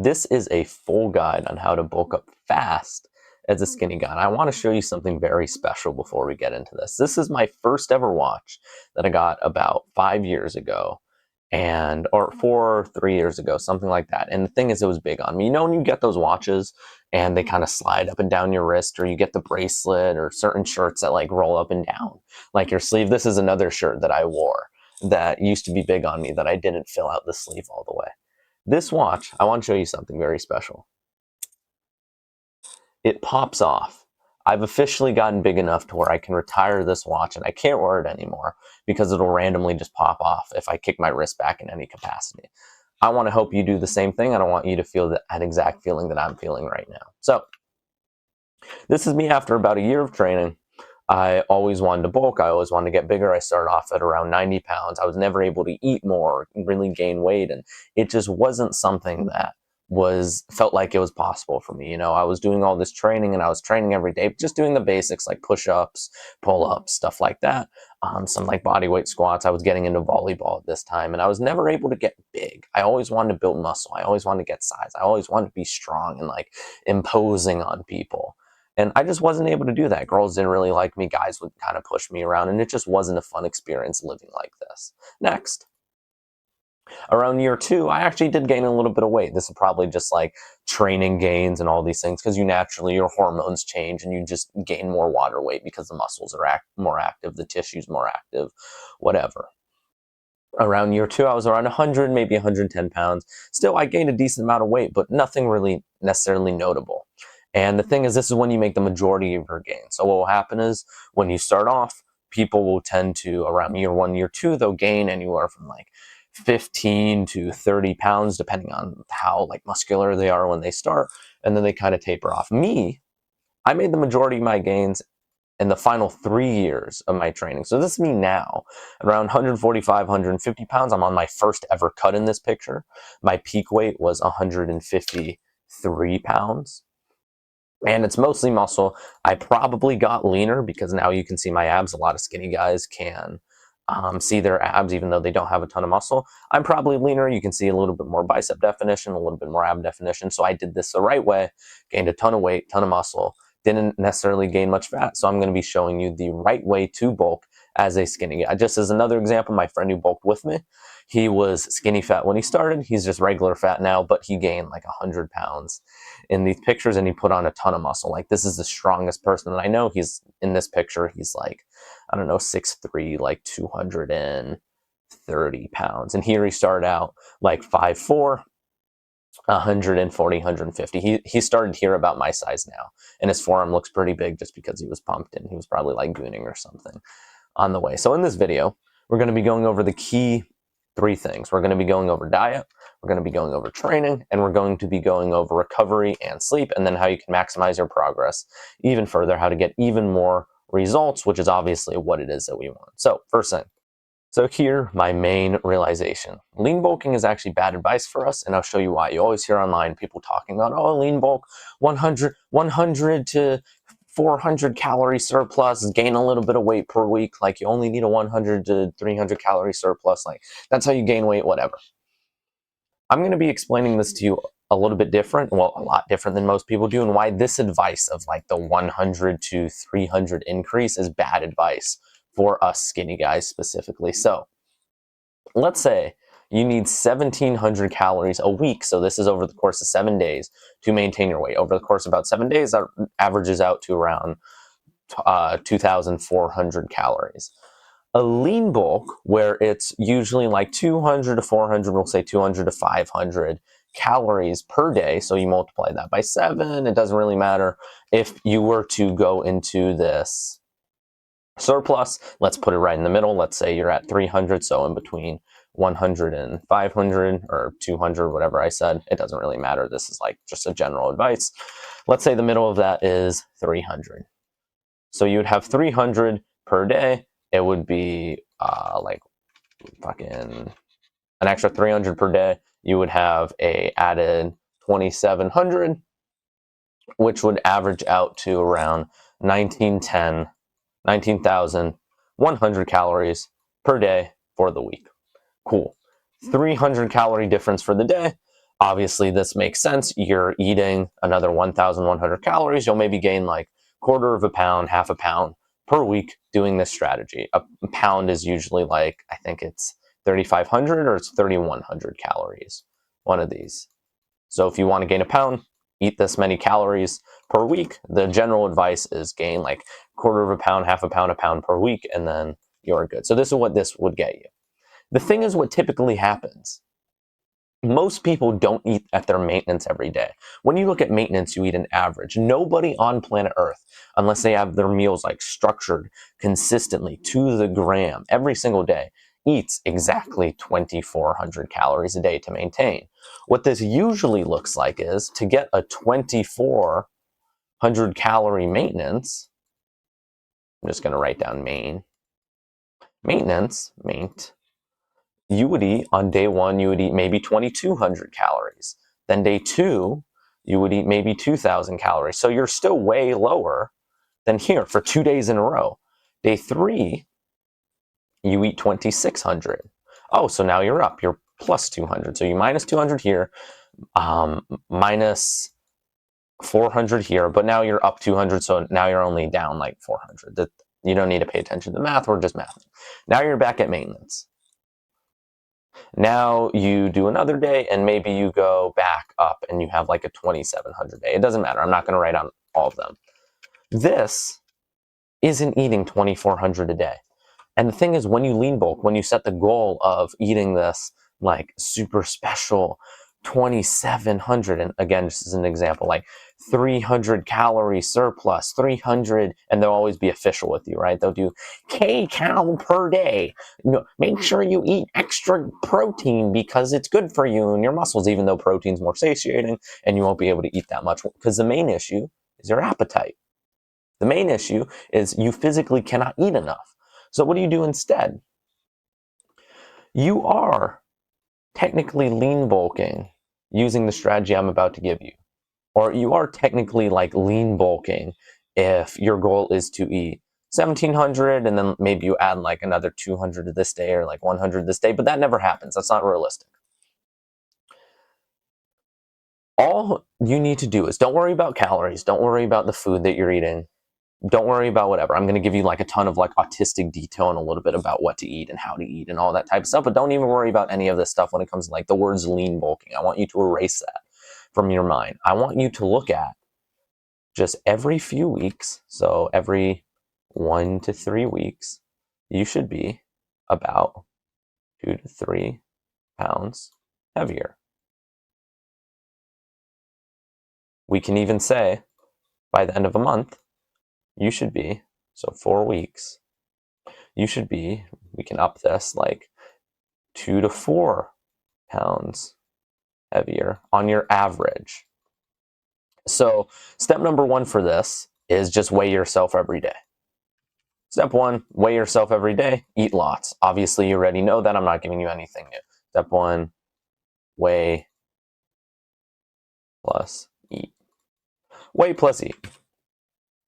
This is a full guide on how to bulk up fast as a skinny guy. And I want to show you something very special before we get into this. This is my first ever watch that I got about 5 years ago, or 3 years ago, something like that. And the thing is, it was big on me. You know, when you get those watches and they kind of slide up and down your wrist, or you get the bracelet, or certain shirts that like roll up and down, like your sleeve. This is another shirt that I wore that used to be big on me that I didn't fill out the sleeve all the way. This watch, I want to show you something very special. It pops off. I've officially gotten big enough to where I can retire this watch and I can't wear it anymore because it'll randomly just pop off if I kick my wrist back in any capacity. I want to hope you do the same thing. I don't want you to feel that exact feeling that I'm feeling right now. So this is me after about a year of training. I always wanted to bulk. I always wanted to get bigger. I started off at around 90 pounds. I was never able to eat more, really gain weight. And it just wasn't something that felt like it was possible for me. You know, I was doing all this training and I was training every day, just doing the basics like push-ups, pull-ups, stuff like that. Some like body weight squats. I was getting into volleyball at this time and I was never able to get big. I always wanted to build muscle. I always wanted to get size. I always wanted to be strong and like imposing on people. And I just wasn't able to do that. Girls didn't really like me. Guys would kind of push me around, and it just wasn't a fun experience living like this. Next, around year 2, I actually did gain a little bit of weight. This is probably just like training gains and all these things because your hormones change and you just gain more water weight because the muscles are more active, the tissue's more active, whatever. Around year 2, I was around 100, maybe 110 pounds. Still, I gained a decent amount of weight, but nothing really necessarily notable. And the thing is, this is when you make the majority of your gain. So what will happen is when you start off, people will tend to, around year 1, year 2, they'll gain anywhere from like 15 to 30 pounds, depending on how like muscular they are when they start. And then they kind of taper off. Me, I made the majority of my gains in the final 3 years of my training. So this is me now, around 145, 150 pounds. I'm on my first ever cut in this picture. My peak weight was 153 pounds. And it's mostly muscle. I probably got leaner because now you can see my abs. A lot of skinny guys can see their abs even though they don't have a ton of muscle. I'm probably leaner. You can see a little bit more bicep definition, a little bit more ab definition. So I did this the right way, gained a ton of weight, ton of muscle, didn't necessarily gain much fat. So I'm going to be showing you the right way to bulk as a skinny guy. Just as another example, my friend who bulked with me, he was skinny fat when he started. He's just regular fat now, but he gained like 100 pounds in these pictures and he put on a ton of muscle. Like this is the strongest person that I know. He's in this picture. He's like, I don't know, 6'3", like 230 pounds. And here he started out like 5'4", 140, 150. He started here about my size now. And his forearm looks pretty big just because he was pumped and he was probably like gooning or something on the way. So in this video, we're going to be going over the key 3 things. We're going to be going over diet, we're going to be going over training, and we're going to be going over recovery and sleep, and then how you can maximize your progress even further, how to get even more results, which is obviously what it is that we want. So first thing. So here, my main realization. Lean bulking is actually bad advice for us, and I'll show you why. You always hear online people talking about, oh, lean bulk, 100 to 400 calorie surplus, gain a little bit of weight per week. Like you only need a 100 to 300 calorie surplus. Like that's how you gain weight, whatever. I'm going to be explaining this to you a little bit different, well, a lot different than most people do, and why this advice of like the 100 to 300 increase is bad advice for us skinny guys specifically. So let's say you need 1,700 calories a week. So this is over the course of 7 days to maintain your weight. Over the course of about 7 days, that averages out to around 2,400 calories. A lean bulk, where it's usually like 200 to 400, we'll say 200 to 500 calories per day. So you multiply that by 7. It doesn't really matter. If you were to go into this surplus, let's put it right in the middle. Let's say you're at 300, so in between 100 and 500 or 200, whatever I said, it doesn't really matter. This is like just a general advice. Let's say the middle of that is 300. So you would have 300 per day. It would be like fucking an extra 300 per day. You would have a added 2,700, which would average out to around 19,100 calories per day for the week. Cool. 300 calorie difference for the day. Obviously, this makes sense. You're eating another 1,100 calories. You'll maybe gain like quarter of a pound, half a pound per week doing this strategy. A pound is usually like, I think it's 3,500 or it's 3,100 calories, one of these. So if you want to gain a pound, eat this many calories per week. The general advice is gain like quarter of a pound, half a pound per week, and then you're good. So this is what this would get you. The thing is, what typically happens, most people don't eat at their maintenance every day. When you look at maintenance, you eat an average. Nobody on planet Earth, unless they have their meals like structured consistently to the gram every single day, eats exactly 2,400 calories a day to maintain. What this usually looks like is to get a 2,400 calorie maintenance. I'm just going to write down maintenance, you would eat on day one, you would eat maybe 2,200 calories. Then day two, you would eat maybe 2,000 calories. So you're still way lower than here for 2 days in a row. Day three, you eat 2,600. Oh, so now you're up. You're plus 200. So you minus 200 here, minus 400 here, but now you're up 200. So now you're only down like 400. You don't need to pay attention to the math. We're just mathing. Now you're back at maintenance. Now you do another day and maybe you go back up and you have like a 2,700 day. It doesn't matter. I'm not going to write on all of them. This isn't eating 2,400 a day. And the thing is, when you lean bulk, when you set the goal of eating this like super special 2,700, and again, just as an example, like 300 calorie surplus, 300, and they'll always be official with you, right? They'll do kcal per day. Make sure you eat extra protein because it's good for you and your muscles, even though protein's more satiating and you won't be able to eat that much, because the main issue is your appetite. The main issue is you physically cannot eat enough. So what do you do instead? You are technically lean bulking using the strategy I'm about to give you. Or you are technically like lean bulking if your goal is to eat 1,700 and then maybe you add like another 200 to this day or like 100 this day, but that never happens. That's not realistic. All you need to do is don't worry about calories. Don't worry about the food that you're eating. Don't worry about whatever. I'm going to give you like a ton of like autistic detail and a little bit about what to eat and how to eat and all that type of stuff, but don't even worry about any of this stuff when it comes to like the words lean bulking. I want you to erase that from your mind. I want you to look at just every few weeks, so every 1 to 3 weeks, you should be about 2 to 3 pounds heavier. We can even say by the end of a month, you should be, so 4 weeks, you should be, we can up this like 2 to 4 pounds heavier on your average. So step number 1 for this is just weigh yourself every day. Step 1, weigh yourself every day, eat lots. Obviously, you already know that. I'm not giving you anything new. Step 1, weigh plus eat. Weigh plus eat,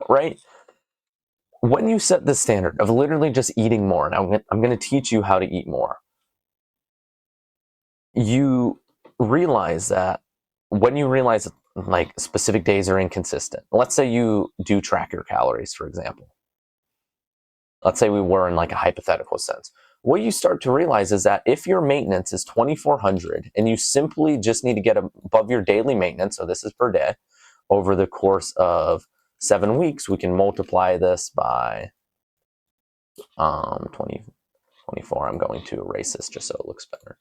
right? When you set the standard of literally just eating more, now I'm going to teach you how to eat more, you realize that when you realize like specific days are inconsistent, let's say you do track your calories, for example. Let's say we were in like a hypothetical sense. What you start to realize is that if your maintenance is 2,400 and you simply just need to get above your daily maintenance, so this is per day, over the course of 7 weeks, we can multiply this by 24. I'm going to erase this just so it looks better.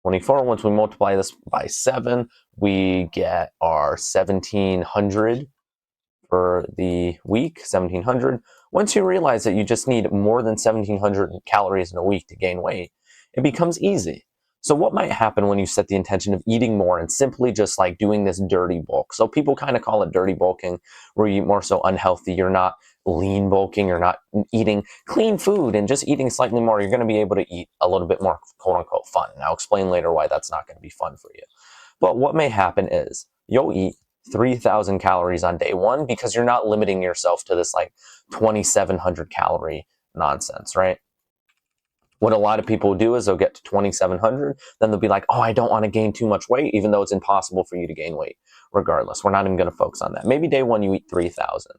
24, once we multiply this by 7, we get our 1,700 for the week, 1,700. Once you realize that you just need more than 1,700 calories in a week to gain weight, it becomes easy. So what might happen when you set the intention of eating more and simply just like doing this dirty bulk? So people kind of call it dirty bulking, where you eat more so unhealthy. You're not lean bulking. You're not eating clean food and just eating slightly more. You're going to be able to eat a little bit more quote unquote fun. And I'll explain later why that's not going to be fun for you. But what may happen is you'll eat 3,000 calories on day 1 because you're not limiting yourself to this like 2,700 calorie nonsense, right? What a lot of people do is they'll get to 2,700, then they'll be like, oh, I don't want to gain too much weight, even though it's impossible for you to gain weight regardless. We're not even going to focus on that. Maybe day one, you eat 3,000.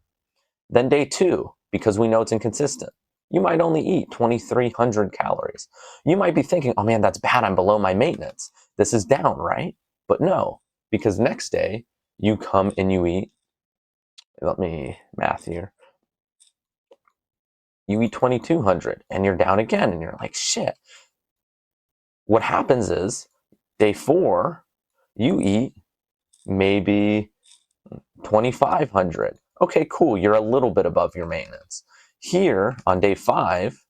Then day two, because we know it's inconsistent, you might only eat 2,300 calories. You might be thinking, oh man, that's bad. I'm below my maintenance. This is down, right? But no, because next day you come and you eat, let me math here. You eat 2,200 and you're down again and you're like, shit. What happens is day four, you eat maybe 2,500. Okay, cool. You're a little bit above your maintenance. Here on day five,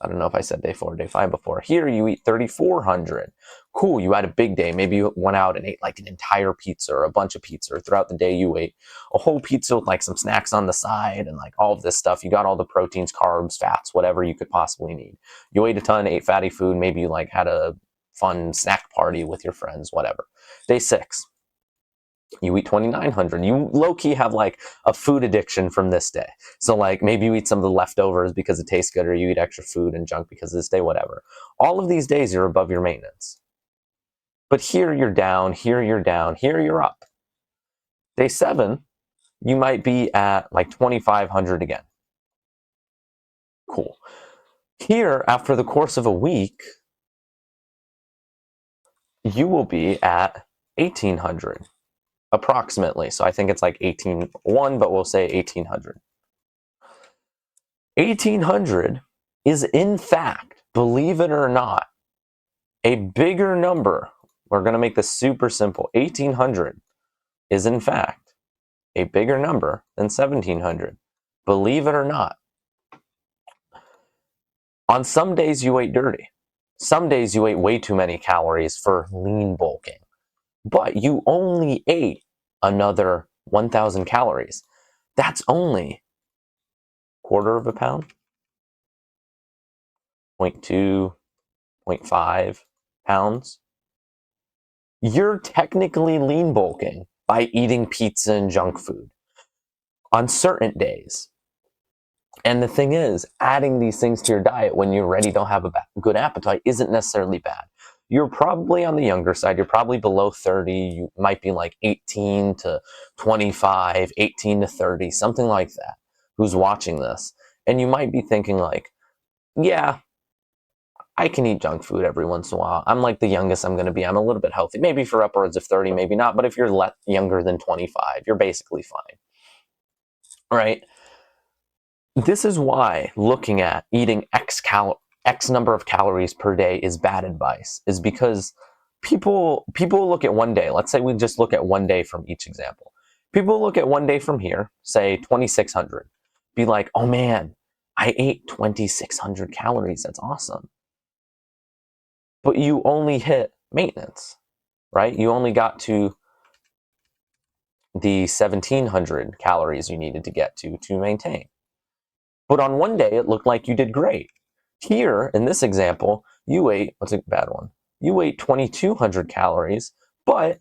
I don't know if I said day four or day five before. Here you eat 3,400. Cool. You had a big day. Maybe you went out and ate like an entire pizza or a bunch of pizza, or throughout the day you ate a whole pizza with like some snacks on the side and like all of this stuff. You got all the proteins, carbs, fats, whatever you could possibly need. You ate a ton, ate fatty food. Maybe you like had a fun snack party with your friends, whatever. Day six, you eat 2,900. You low-key have like a food addiction from this day. So like maybe you eat some of the leftovers because it tastes good, or you eat extra food and junk because of this day, whatever. All of these days you're above your maintenance. But here you're down, here you're down, here you're up. Day seven, you might be at like 2,500 again. Cool. Here, after the course of a week, you will be at 1,800. Approximately. So I think it's like 18,1, but we'll say 1,800. 1,800 is in fact, believe it or not, a bigger number. We're going to make this super simple. 1,800 is in fact a bigger number than 1,700. Believe it or not. On some days you ate dirty. Some days you ate way too many calories for lean bulking. But you only ate another 1,000 calories. That's only quarter of a pound, 0.2, 0.5 pounds. You're technically lean bulking by eating pizza and junk food on certain days. And the thing is, adding these things to your diet when you already don't have a good appetite isn't necessarily bad. You're probably on the younger side. You're probably below 30. You might be like 18 to 25, 18 to 30, something like that, who's watching this. And you might be thinking like, yeah, I can eat junk food every once in a while. I'm like the youngest I'm going to be. I'm a little bit healthy. Maybe for upwards of 30, maybe not. But if you're younger than 25, you're basically fine. Right? This is why looking at eating X number of calories per day is bad advice, is because people look at one day. Let's say we just look at one day from each example. People look at one day from here, say 2,600, be like, oh man, I ate 2,600 calories. That's awesome. But you only hit maintenance, right? You only got to the 1,700 calories you needed to get to maintain. But on one day, it looked like you did great. Here, in this example, you ate, what's a bad one? You ate 2,200 calories, but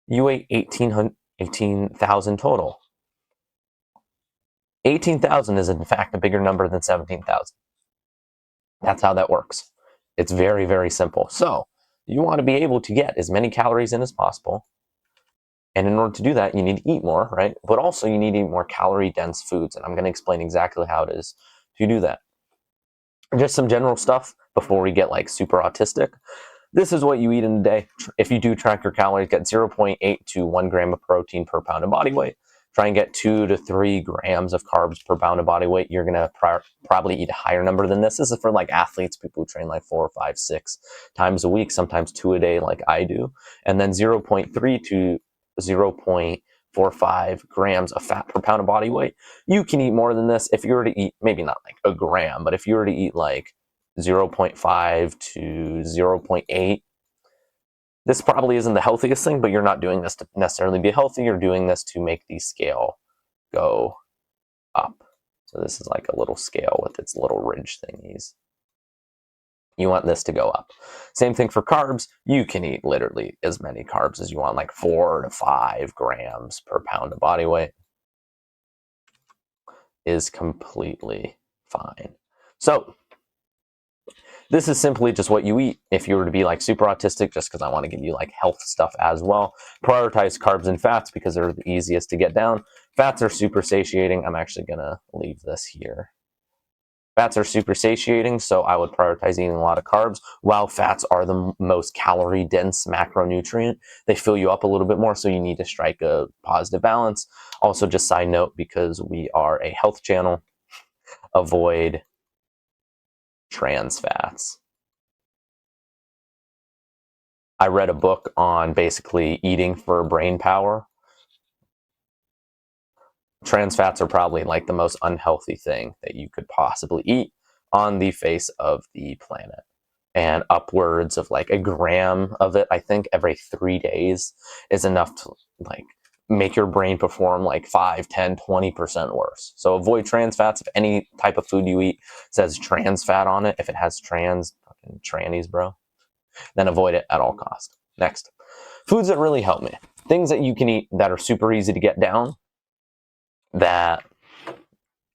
you ate 18,000 total. 18,000 is in fact a bigger number than 17,000. That's how that works. It's very, very simple. So you want to be able to get as many calories in as possible. And in order to do that, you need to eat more, right? But also you need to eat more calorie-dense foods. And I'm going to explain exactly how it is to do that. Just some general stuff before we get like super autistic. This is what you eat in a day. If you do track your calories, get 0.8 to 1 gram of protein per pound of body weight. Try and get 2 to 3 grams of carbs per pound of body weight. You're going to probably eat a higher number than this. This is for like athletes, people who train like 4, 5, 6 times a week, sometimes 2 a day like I do. And then 0.3 to 0.45 grams of fat per pound of body weight. You can eat more than this if you were to eat, maybe not like a gram, but if you were to eat like 0.5 to 0.8, this probably isn't the healthiest thing, but you're not doing this to necessarily be healthy. You're doing this to make the scale go up. So this is like a little scale with its little ridge thingies. You want this to go up. Same thing for carbs. You can eat literally as many carbs as you want, like 4 to 5 grams per pound of body weight is completely fine. So This is simply just what you eat. If you were to be like super autistic, just because I want to give you like health stuff as well, prioritize carbs and fats because they're the easiest to get down. Fats are super satiating. I'm actually going to leave this here. Fats are super satiating, so I would prioritize eating a lot of carbs. While fats are the most calorie dense macronutrient, they fill you up a little bit more, so you need to strike a positive balance. Also, just side note, because we are a health channel, avoid trans fats. I read a book on basically eating for brain power. Trans fats are probably like the most unhealthy thing that you could possibly eat on the face of the planet. And upwards of like a gram of it, I think, every 3 days is enough to like make your brain perform like 5, 10, 20% worse. So avoid trans fats. If any type of food you eat says trans fat on it, if it has trans, fucking trannies, bro, then avoid it at all costs. Next, foods that really help me. Things that you can eat that are super easy to get down, that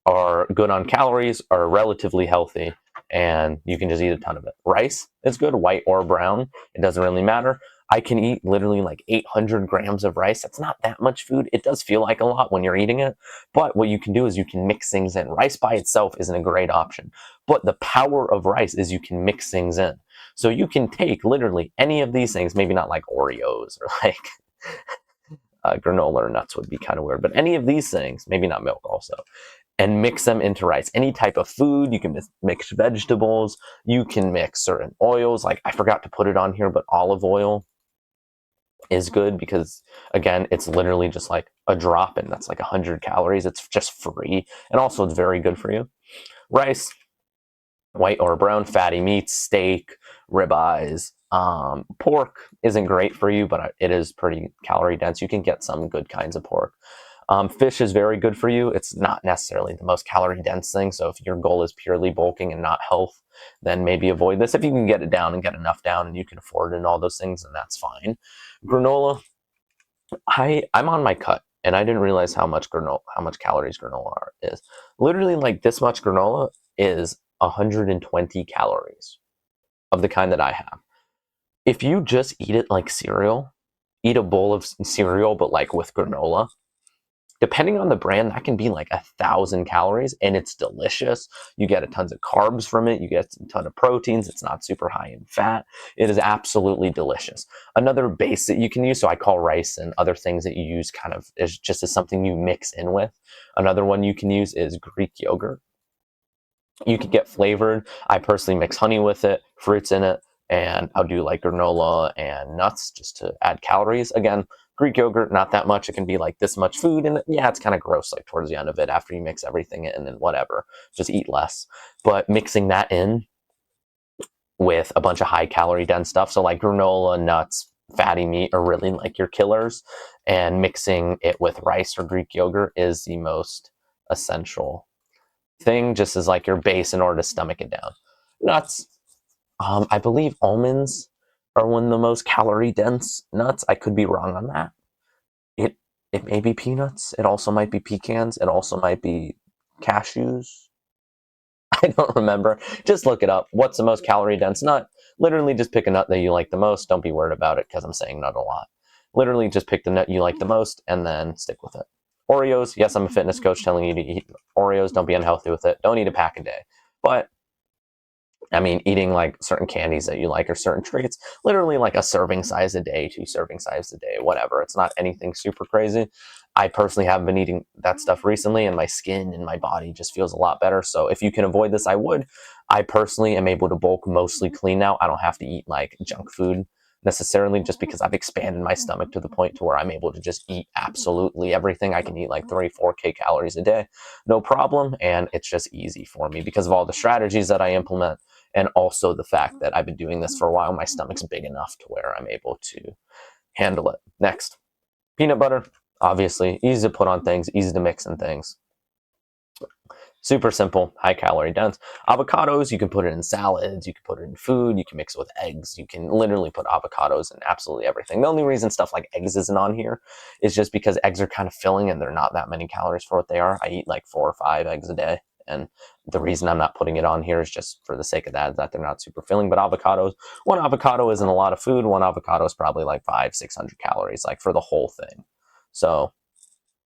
are good on calories, are relatively healthy, and you can just eat a ton of it. Rice is good, white or brown. It doesn't really matter. I can eat literally like 800 grams of rice. That's not that much food. It does feel like a lot when you're eating it, but what you can do is you can mix things in. Rice by itself isn't a great option, but the power of rice is you can mix things in. So you can take literally any of these things, maybe not like Oreos or like granola or nuts would be kind of weird, but any of these things, maybe not milk also, and mix them into rice. Any type of food, you can mix vegetables, you can mix certain oils. Like I forgot to put it on here, but olive oil is good because again, it's literally just like a drop in that's like 100 calories. It's just free. And also it's very good for you. Rice, white or brown, fatty meats, steak, ribeyes. Pork isn't great for you, but it is pretty calorie dense. You can get some good kinds of pork. Fish is very good for you. It's not necessarily the most calorie dense thing. So if your goal is purely bulking and not health, then maybe avoid this. If you can get it down and get enough down and you can afford it and all those things, then that's fine. Granola, I'm on my cut and I didn't realize how much calories granola is. Literally like this much granola is 120 calories of the kind that I have. If you just eat it like cereal, eat a bowl of cereal, but like with granola, depending on the brand, that can be like 1,000 calories and it's delicious. You get a tons of carbs from it. You get a ton of proteins. It's not super high in fat. It is absolutely delicious. Another base that you can use, so I call rice and other things that you use kind of is just as something you mix in with. Another one you can use is Greek yogurt. You can get flavored. I personally mix honey with it, fruits in it, and I'll do like granola and nuts just to add calories. Again, Greek yogurt, not that much. It can be like this much food, and yeah, it's kind of gross like towards the end of it after you mix everything in and whatever. Just eat less. But mixing that in with a bunch of high calorie dense stuff, so like granola, nuts, fatty meat are really like your killers, and mixing it with rice or Greek yogurt is the most essential thing, just as like your base in order to stomach it down. Nuts, I believe almonds are one of the most calorie dense nuts. I could be wrong on that. It may be peanuts. It also might be pecans. It also might be cashews. I don't remember. Just look it up. What's the most calorie dense nut? Literally just pick a nut that you like the most. Don't be worried about it because I'm saying nut a lot. Literally just pick the nut you like the most and then stick with it. Oreos, yes, I'm a fitness coach telling you to eat Oreos. Don't be unhealthy with it. Don't eat a pack a day. But I mean, eating like certain candies that you like or certain treats, literally like a serving size a day, 2 serving size a day, whatever. It's not anything super crazy. I personally have been eating that stuff recently and my skin and my body just feels a lot better. So if you can avoid this, I would. I personally am able to bulk mostly clean now. I don't have to eat like junk food necessarily just because I've expanded my stomach to the point to where I'm able to just eat absolutely everything. I can eat like 3, 4K calories a day, no problem. And it's just easy for me because of all the strategies that I implement. And also the fact that I've been doing this for a while, my stomach's big enough to where I'm able to handle it. Next, peanut butter, obviously, easy to put on things, easy to mix in things. Super simple, high calorie dense. Avocados, you can put it in salads, you can put it in food, you can mix it with eggs. You can literally put avocados in absolutely everything. The only reason stuff like eggs isn't on here is just because eggs are kind of filling and they're not that many calories for what they are. I eat like 4 or 5 eggs a day And the reason I'm not putting it on here is just for the sake of that they're not super filling. But avocados, one avocado isn't a lot of food. One avocado is probably like 500-600 calories, like for the whole thing. So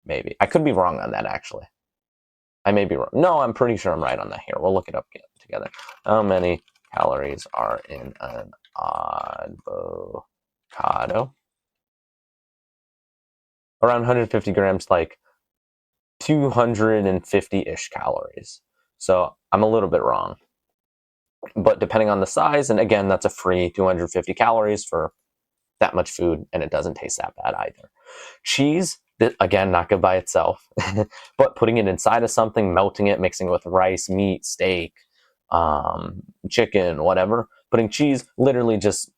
maybe I could be wrong on that, actually. I may be wrong. No, I'm pretty sure I'm right on that here. We'll look it up together. How many calories are in an avocado? Around 150 grams, like 250-ish calories. So I'm a little bit wrong. But depending on the size, and again, that's a free 250 calories for that much food, and it doesn't taste that bad either. Cheese, again, not good by itself, but putting it inside of something, melting it, mixing it with rice, meat, steak, chicken, whatever, putting cheese, literally just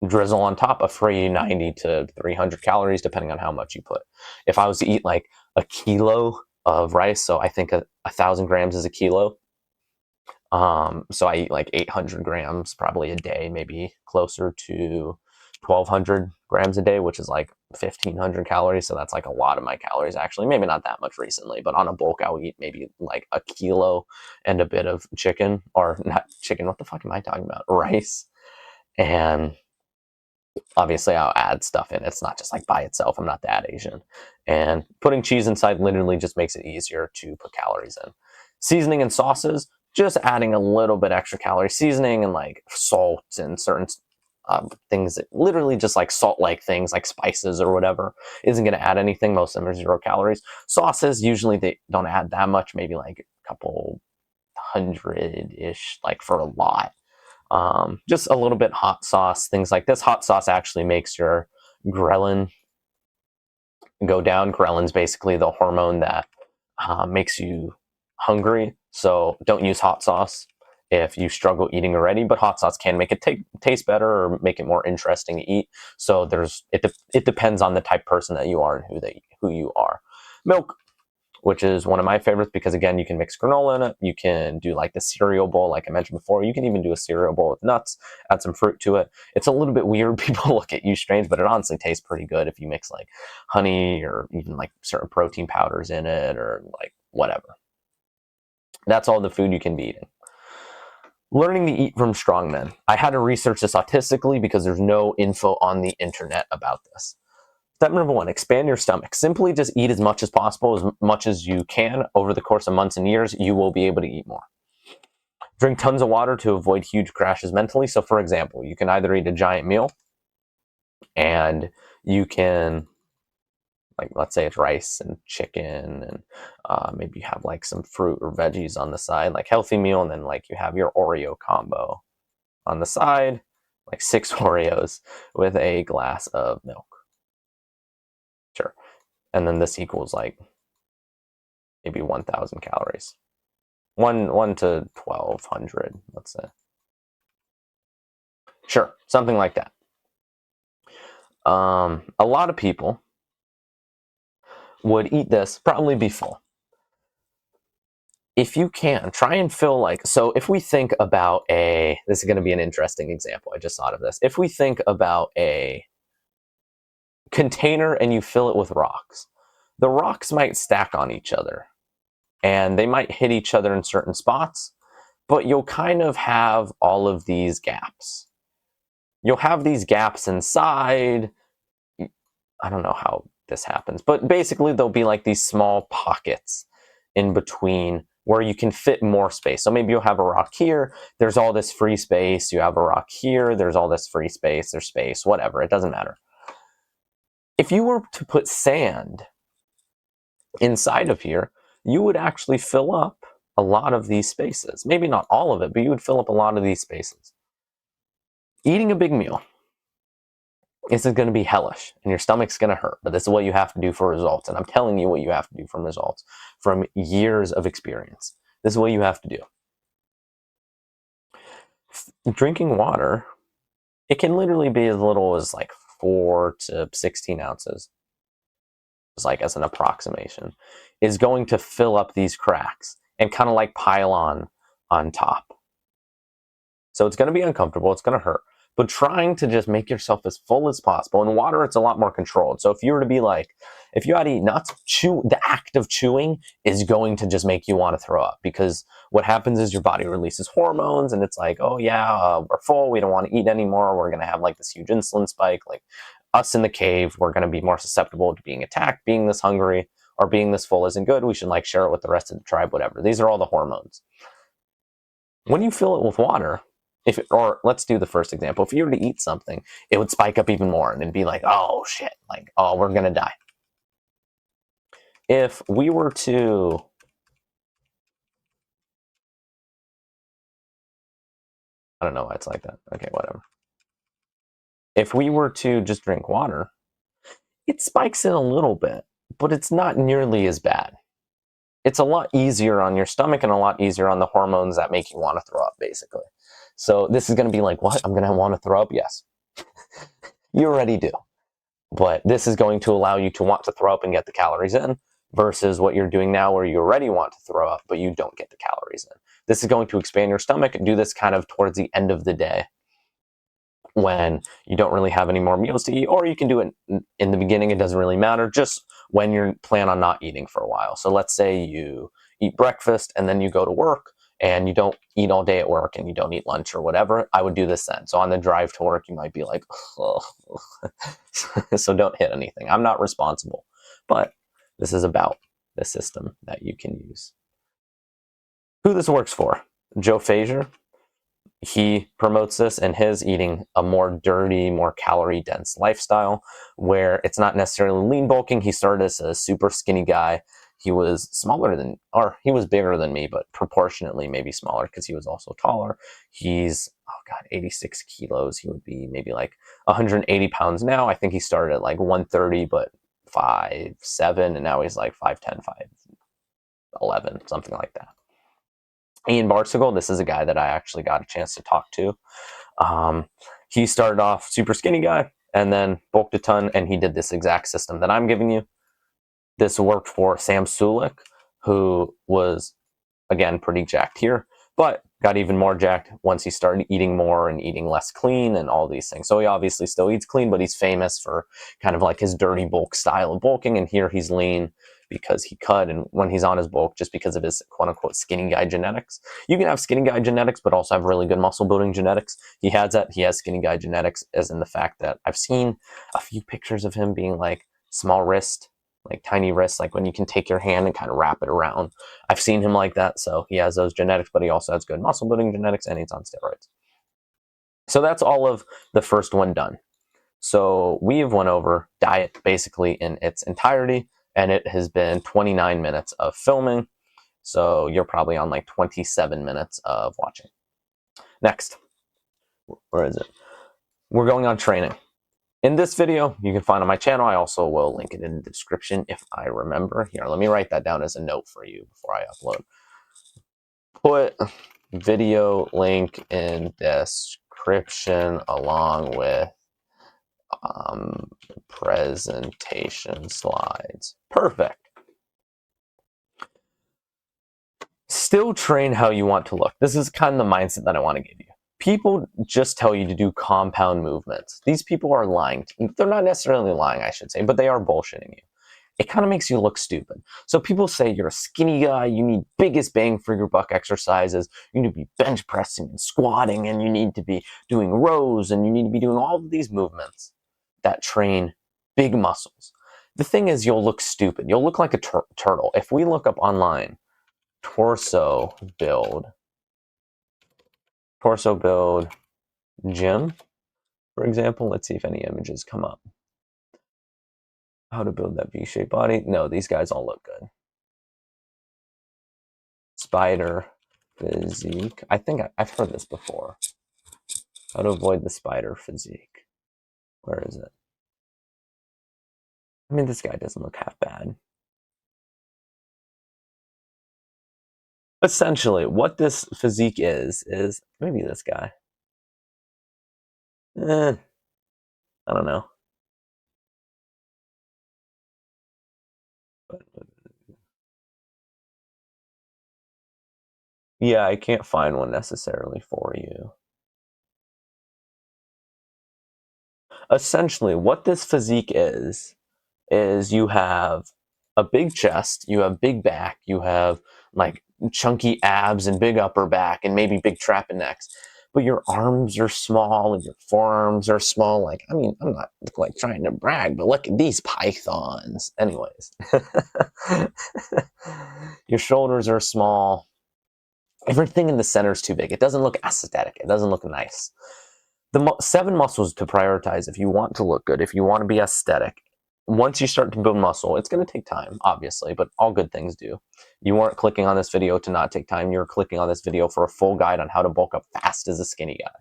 drizzle on top, a free 90 to 300 calories, depending on how much you put. If I was to eat like a kilo of rice, so I think 1,000 grams is a kilo. So I eat like 800 grams probably a day, maybe closer to 1,200 grams a day, which is like 1,500 calories. So that's like a lot of my calories, actually. Maybe not that much recently, but on a bulk, I'll eat maybe like a kilo and a bit of chicken, or not chicken. What the fuck am I talking about? Rice. And obviously I'll add stuff in. It's not just like by itself. I'm not that Asian. And putting cheese inside literally just makes it easier to put calories in. Seasoning and sauces, just adding a little bit extra calorie. Seasoning and like salt and certain things that literally just like salt-like things like spices or whatever isn't going to add anything. Most of them are 0 calories. Sauces, usually they don't add that much, maybe like a couple hundred-ish, like for a lot. Just a little bit hot sauce, things like this. Hot sauce actually makes your ghrelin go down. Ghrelin's basically the hormone that makes you hungry. So don't use hot sauce if you struggle eating already, but hot sauce can make it taste better or make it more interesting to eat. So it depends on the type of person that you are and who you are. Milk, which is one of my favorites because, again, you can mix granola in it. You can do like the cereal bowl, like I mentioned before. You can even do a cereal bowl with nuts, add some fruit to it. It's a little bit weird. People look at you strange, but it honestly tastes pretty good if you mix like honey or even like certain protein powders in it or like whatever. That's all the food you can be eating. Learning to eat from strongmen. I had to research this autistically because there's no info on the internet about this. Step number 1, expand your stomach. Simply just eat as much as possible, as much as you can. Over the course of months and years, you will be able to eat more. Drink tons of water to avoid huge crashes mentally. So for example, you can either eat a giant meal and you can, like, let's say it's rice and chicken and maybe you have like some fruit or veggies on the side, like healthy meal, and then like you have your Oreo combo on the side, like 6 Oreos with a glass of milk. Sure. And then this equals like maybe 1,000 calories. 1 to 1,200, let's say. Sure, something like that. A lot of people would eat this, probably be full. If you can, try and fill like, so if we think about this is going to be an interesting example. I just thought of this. If we think about a container and you fill it with rocks, the rocks might stack on each other and they might hit each other in certain spots, but you'll kind of have all of these gaps. You'll have these gaps inside. I don't know how this happens, but basically there'll be like these small pockets in between where you can fit more space. So maybe you'll have a rock here, there's all this free space. You have a rock here, there's all this free space, there's space, whatever, it doesn't matter. If you were to put sand inside of here, you would actually fill up a lot of these spaces. Maybe not all of it, but you would fill up a lot of these spaces. Eating a big meal, this is going to be hellish and your stomach's going to hurt, but this is what you have to do for results. And I'm telling you what you have to do from results from years of experience. This is what you have to do. Drinking water, it can literally be as little as like 4 to 16 ounces, just like as an approximation, is going to fill up these cracks and kind of like pile on top. So it's going to be uncomfortable, it's going to hurt, but trying to just make yourself as full as possible. In water, it's a lot more controlled. So if you were to be like, if you had to eat nuts, the act of chewing is going to just make you want to throw up, because what happens is your body releases hormones and it's like, oh yeah, we're full, we don't want to eat anymore, we're going to have like this huge insulin spike. Like us in the cave, we're going to be more susceptible to being attacked. Being this hungry or being this full isn't good. We should like share it with the rest of the tribe, whatever. These are all the hormones. When you fill it with water, or let's do the first example, if you were to eat something, it would spike up even more and it'd be like, oh shit, like, oh, we're gonna die. If we were to, I don't know why it's like that. Okay, whatever. If we were to just drink water, it spikes in a little bit, but it's not nearly as bad. It's a lot easier on your stomach and a lot easier on the hormones that make you want to throw up, basically. So this is going to be like, what? I'm going to want to throw up? Yes. You already do. But this is going to allow you to want to throw up and get the calories in, versus what you're doing now where you already want to throw up, but you don't get the calories in. This is going to expand your stomach and do this kind of towards the end of the day when you don't really have any more meals to eat, or you can do it in the beginning. It doesn't really matter, just when you plan on not eating for a while. So let's say you eat breakfast and then you go to work and you don't eat all day at work and you don't eat lunch or whatever. I would do this then. So on the drive to work, you might be like, oh. So don't hit anything. I'm not responsible, but this is about the system that you can use. Who this works for? Joe Frazier. He promotes this in his eating a more dirty, more calorie dense lifestyle where it's not necessarily lean bulking. He started as a super skinny guy. He was smaller than, or he was bigger than me, but proportionately maybe smaller because he was also taller. He's, oh God, 86 kilos. He would be maybe like 180 pounds now. I think he started at like 130, but 5'7", and now he's like 5'10", 5'11", something like that. Ian Barsigal, this is a guy that I actually got a chance to talk to. He started off super skinny guy and then bulked a ton, and he did this exact system that I'm giving you. This worked for Sam Sulek, who was, again, pretty jacked here, but got even more jacked once he started eating more and eating less clean and all these things. So he obviously still eats clean, but he's famous for kind of like his dirty bulk style of bulking, and here he's lean because he cut, and when he's on his bulk, just because of his quote-unquote skinny guy genetics. You can have skinny guy genetics, but also have really good muscle building genetics. He has that. He has skinny guy genetics, as in the fact that I've seen a few pictures of him being like small wrist, like tiny wrists, like when you can take your hand and kind of wrap it around. I've seen him like that, so he has those genetics, but he also has good muscle building genetics, and he's on steroids. So that's all of the first one done. So we have went over diet basically in its entirety, and it has been 29 minutes of filming. So you're probably on like 27 minutes of watching. Next, where is it? We're going on training. In this video, you can find on my channel. I also will link it in the description if I remember. Here, let me write that down as a note for you before I upload. Put video link in description along with presentation slides. Perfect. Still train how you want to look. This is kind of the mindset that I want to give you. People just tell you to do compound movements. These people are lying. They're not necessarily lying, I should say, but they are bullshitting you. It kind of makes you look stupid. So people say you're a skinny guy, you need biggest bang for your buck exercises, you need to be bench pressing and squatting, and you need to be doing rows, and you need to be doing all of these movements that train big muscles. The thing is, you'll look stupid. You'll look like a turtle. If we look up online, torso build gym, for example, let's see if any images come up. How to build that V-shaped body. No, these guys all look good. Spider physique. I think I've heard this before. How to avoid the spider physique. Where is it? I mean, this guy doesn't look half bad. Essentially, what this physique is maybe this guy. I don't know. Yeah, I can't find one necessarily for you. essentially what this physique is you have a big chest, you have big back, you have like chunky abs and big upper back and maybe big necks, but your arms are small and your forearms are small. Like, I mean, I'm not like trying to brag, but look at these pythons. Anyways, your shoulders are small. Everything in the center is too big. It doesn't look aesthetic. It doesn't look nice. The 7 muscles to prioritize if you want to look good, if you want to be aesthetic. Once you start to build muscle, it's going to take time, obviously, but all good things do. You weren't clicking on this video to not take time. You're clicking on this video for a full guide on how to bulk up fast as a skinny guy.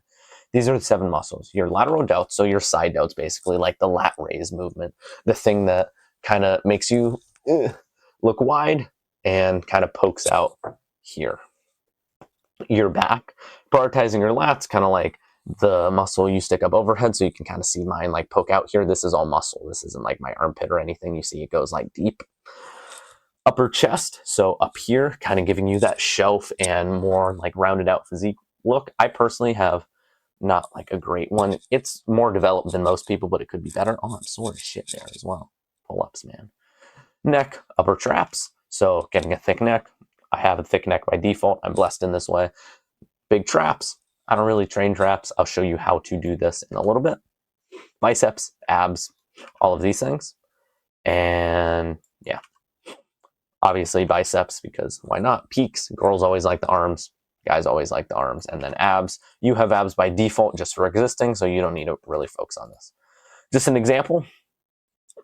These are the 7 muscles. Your lateral delts, so your side delts, basically, like the lat raise movement, the thing that kind of makes you look wide and kind of pokes out here. Your back, prioritizing your lats, kind of like the muscle you stick up overhead, so you can kind of see mine like poke out here. This is all muscle. This isn't like my armpit or anything. You see it goes like deep. Upper chest, so up here, kind of giving you that shelf and more like rounded out physique look. I personally have not like a great one. It's more developed than most people, but it could be better. Oh, I'm sore as shit there as well. Pull-ups, man. Neck, upper traps, so getting a thick neck. I have a thick neck by default. I'm blessed in this way. Big traps. I don't really train traps. I'll show you how to do this in a little bit. Biceps, abs, all of these things. And yeah, obviously biceps, because why not? Peaks. Girls always like the arms. Guys always like the arms. And then abs. You have abs by default just for existing, so you don't need to really focus on this. Just an example.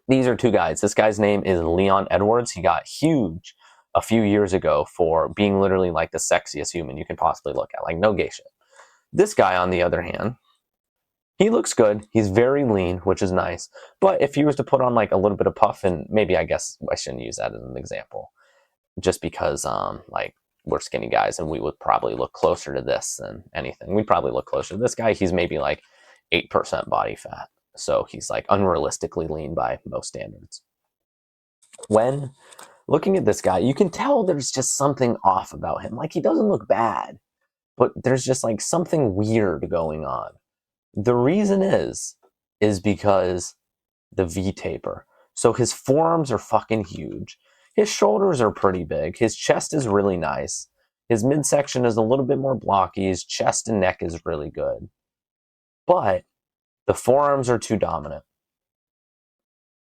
These are 2 guys. This guy's name is Leon Edwards. He got huge a few years ago for being literally like the sexiest human you can possibly look at. Like, no gay shit. This guy, on the other hand, he looks good. He's very lean, which is nice. But if he was to put on like a little bit of puff, and maybe I guess I shouldn't use that as an example, just because like we're skinny guys and we would probably look closer to this than anything. We'd probably look closer to this guy. He's maybe like 8% body fat. So he's like unrealistically lean by most standards. When looking at this guy, you can tell there's just something off about him. Like, he doesn't look bad, but there's just like something weird going on. The reason is because the V-taper. So his forearms are fucking huge. His shoulders are pretty big. His chest is really nice. His midsection is a little bit more blocky. His chest and neck is really good. But the forearms are too dominant.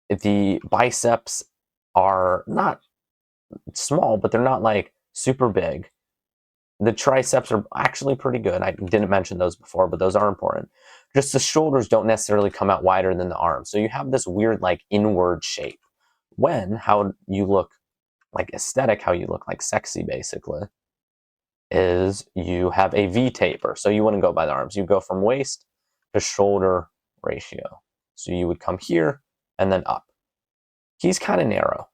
The biceps are not small, but they're not like super big. The triceps are actually pretty good. I didn't mention those before, but those are important. Just the shoulders don't necessarily come out wider than the arms. So you have this weird like inward shape. When how you look like aesthetic, how you look like sexy basically, is you have a V taper. So you wouldn't go by the arms. You go from waist to shoulder ratio. So you would come here and then up. He's kind of narrow.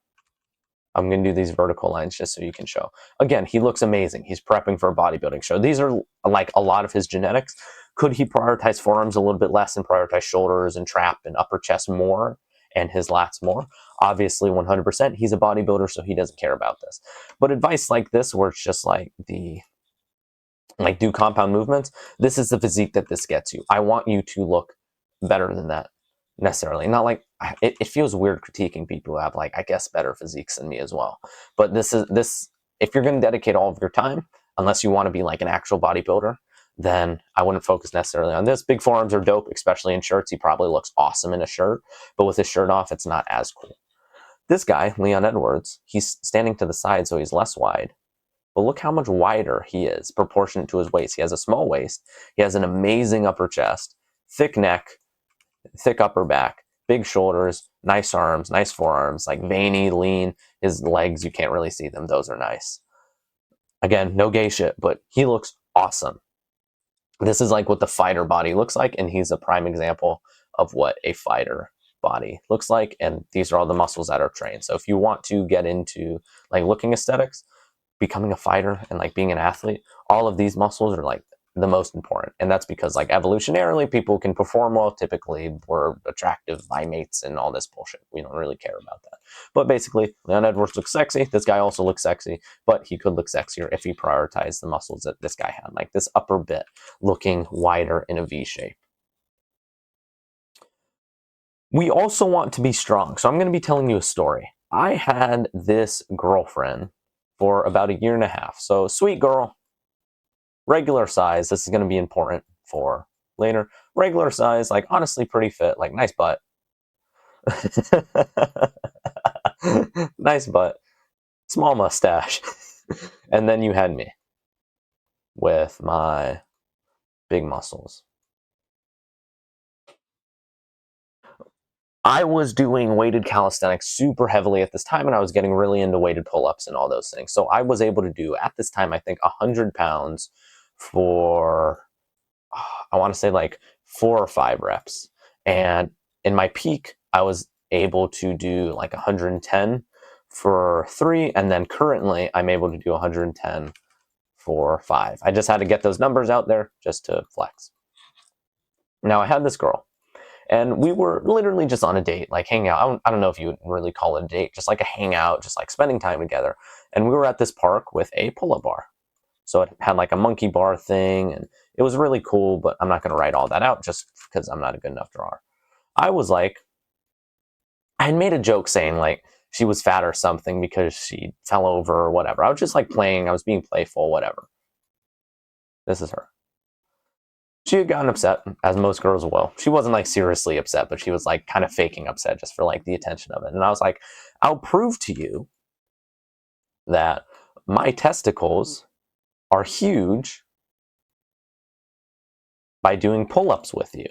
I'm going to do these vertical lines just so you can show. Again, he looks amazing. He's prepping for a bodybuilding show. These are like a lot of his genetics. Could he prioritize forearms a little bit less and prioritize shoulders and trap and upper chest more and his lats more? Obviously, 100%. He's a bodybuilder, so he doesn't care about this. But advice like this, where it's just like do compound movements, this is the physique that this gets you. I want you to look better than that. Necessarily not like it feels weird critiquing people who have like, I guess, better physiques than me as well, but this if you're going to dedicate all of your time, unless you want to be like an actual bodybuilder, then I wouldn't focus necessarily on this. Big forearms are dope, especially in shirts. He probably looks awesome in a shirt, but with his shirt off, it's not as cool. This guy, Leon Edwards, he's standing to the side, so he's less wide, but look how much wider he is proportionate to his waist. He has a small waist, he has an amazing upper chest, thick neck, thick upper back, big shoulders, nice arms, nice forearms, like veiny, lean. His legs, you can't really see them. Those are nice. Again, no gay shit, but he looks awesome. This is like what the fighter body looks like, and he's a prime example of what a fighter body looks like, and these are all the muscles that are trained. So if you want to get into like looking aesthetics, becoming a fighter and like being an athlete, all of these muscles are like the most important. And that's because like evolutionarily people can perform well. Typically we're attractive by mates and all this bullshit. We don't really care about that. But basically, Leon Edwards looks sexy. This guy also looks sexy, but he could look sexier if he prioritized the muscles that this guy had, like this upper bit looking wider in a V shape. We also want to be strong. So I'm going to be telling you a story. I had this girlfriend for about a year and a half. So sweet girl, regular size. This is going to be important for later. Regular size, like honestly pretty fit, like nice butt. Nice butt, small mustache. And then you had me with my big muscles. I was doing weighted calisthenics super heavily at this time, and I was getting really into weighted pull-ups and all those things. So I was able to do, at this time, I think 100 pounds for, I want to say like 4 or 5 reps. And in my peak, I was able to do like 110 for 3. And then currently, I'm able to do 110 for 5. I just had to get those numbers out there just to flex. Now, I had this girl. And we were literally just on a date, like hanging out. I don't know if you would really call it a date, just like a hangout, just like spending time together. And we were at this park with a pull-up bar. So it had like a monkey bar thing, and it was really cool, but I'm not going to write all that out just because I'm not a good enough drawer. I was like, I had made a joke saying like she was fat or something because she fell over or whatever. I was just like playing, I was being playful, whatever. This is her. She had gotten upset, as most girls will. She wasn't like seriously upset, but she was like kind of faking upset just for like the attention of it. And I was like, I'll prove to you that my testicles are huge by doing pull-ups with you.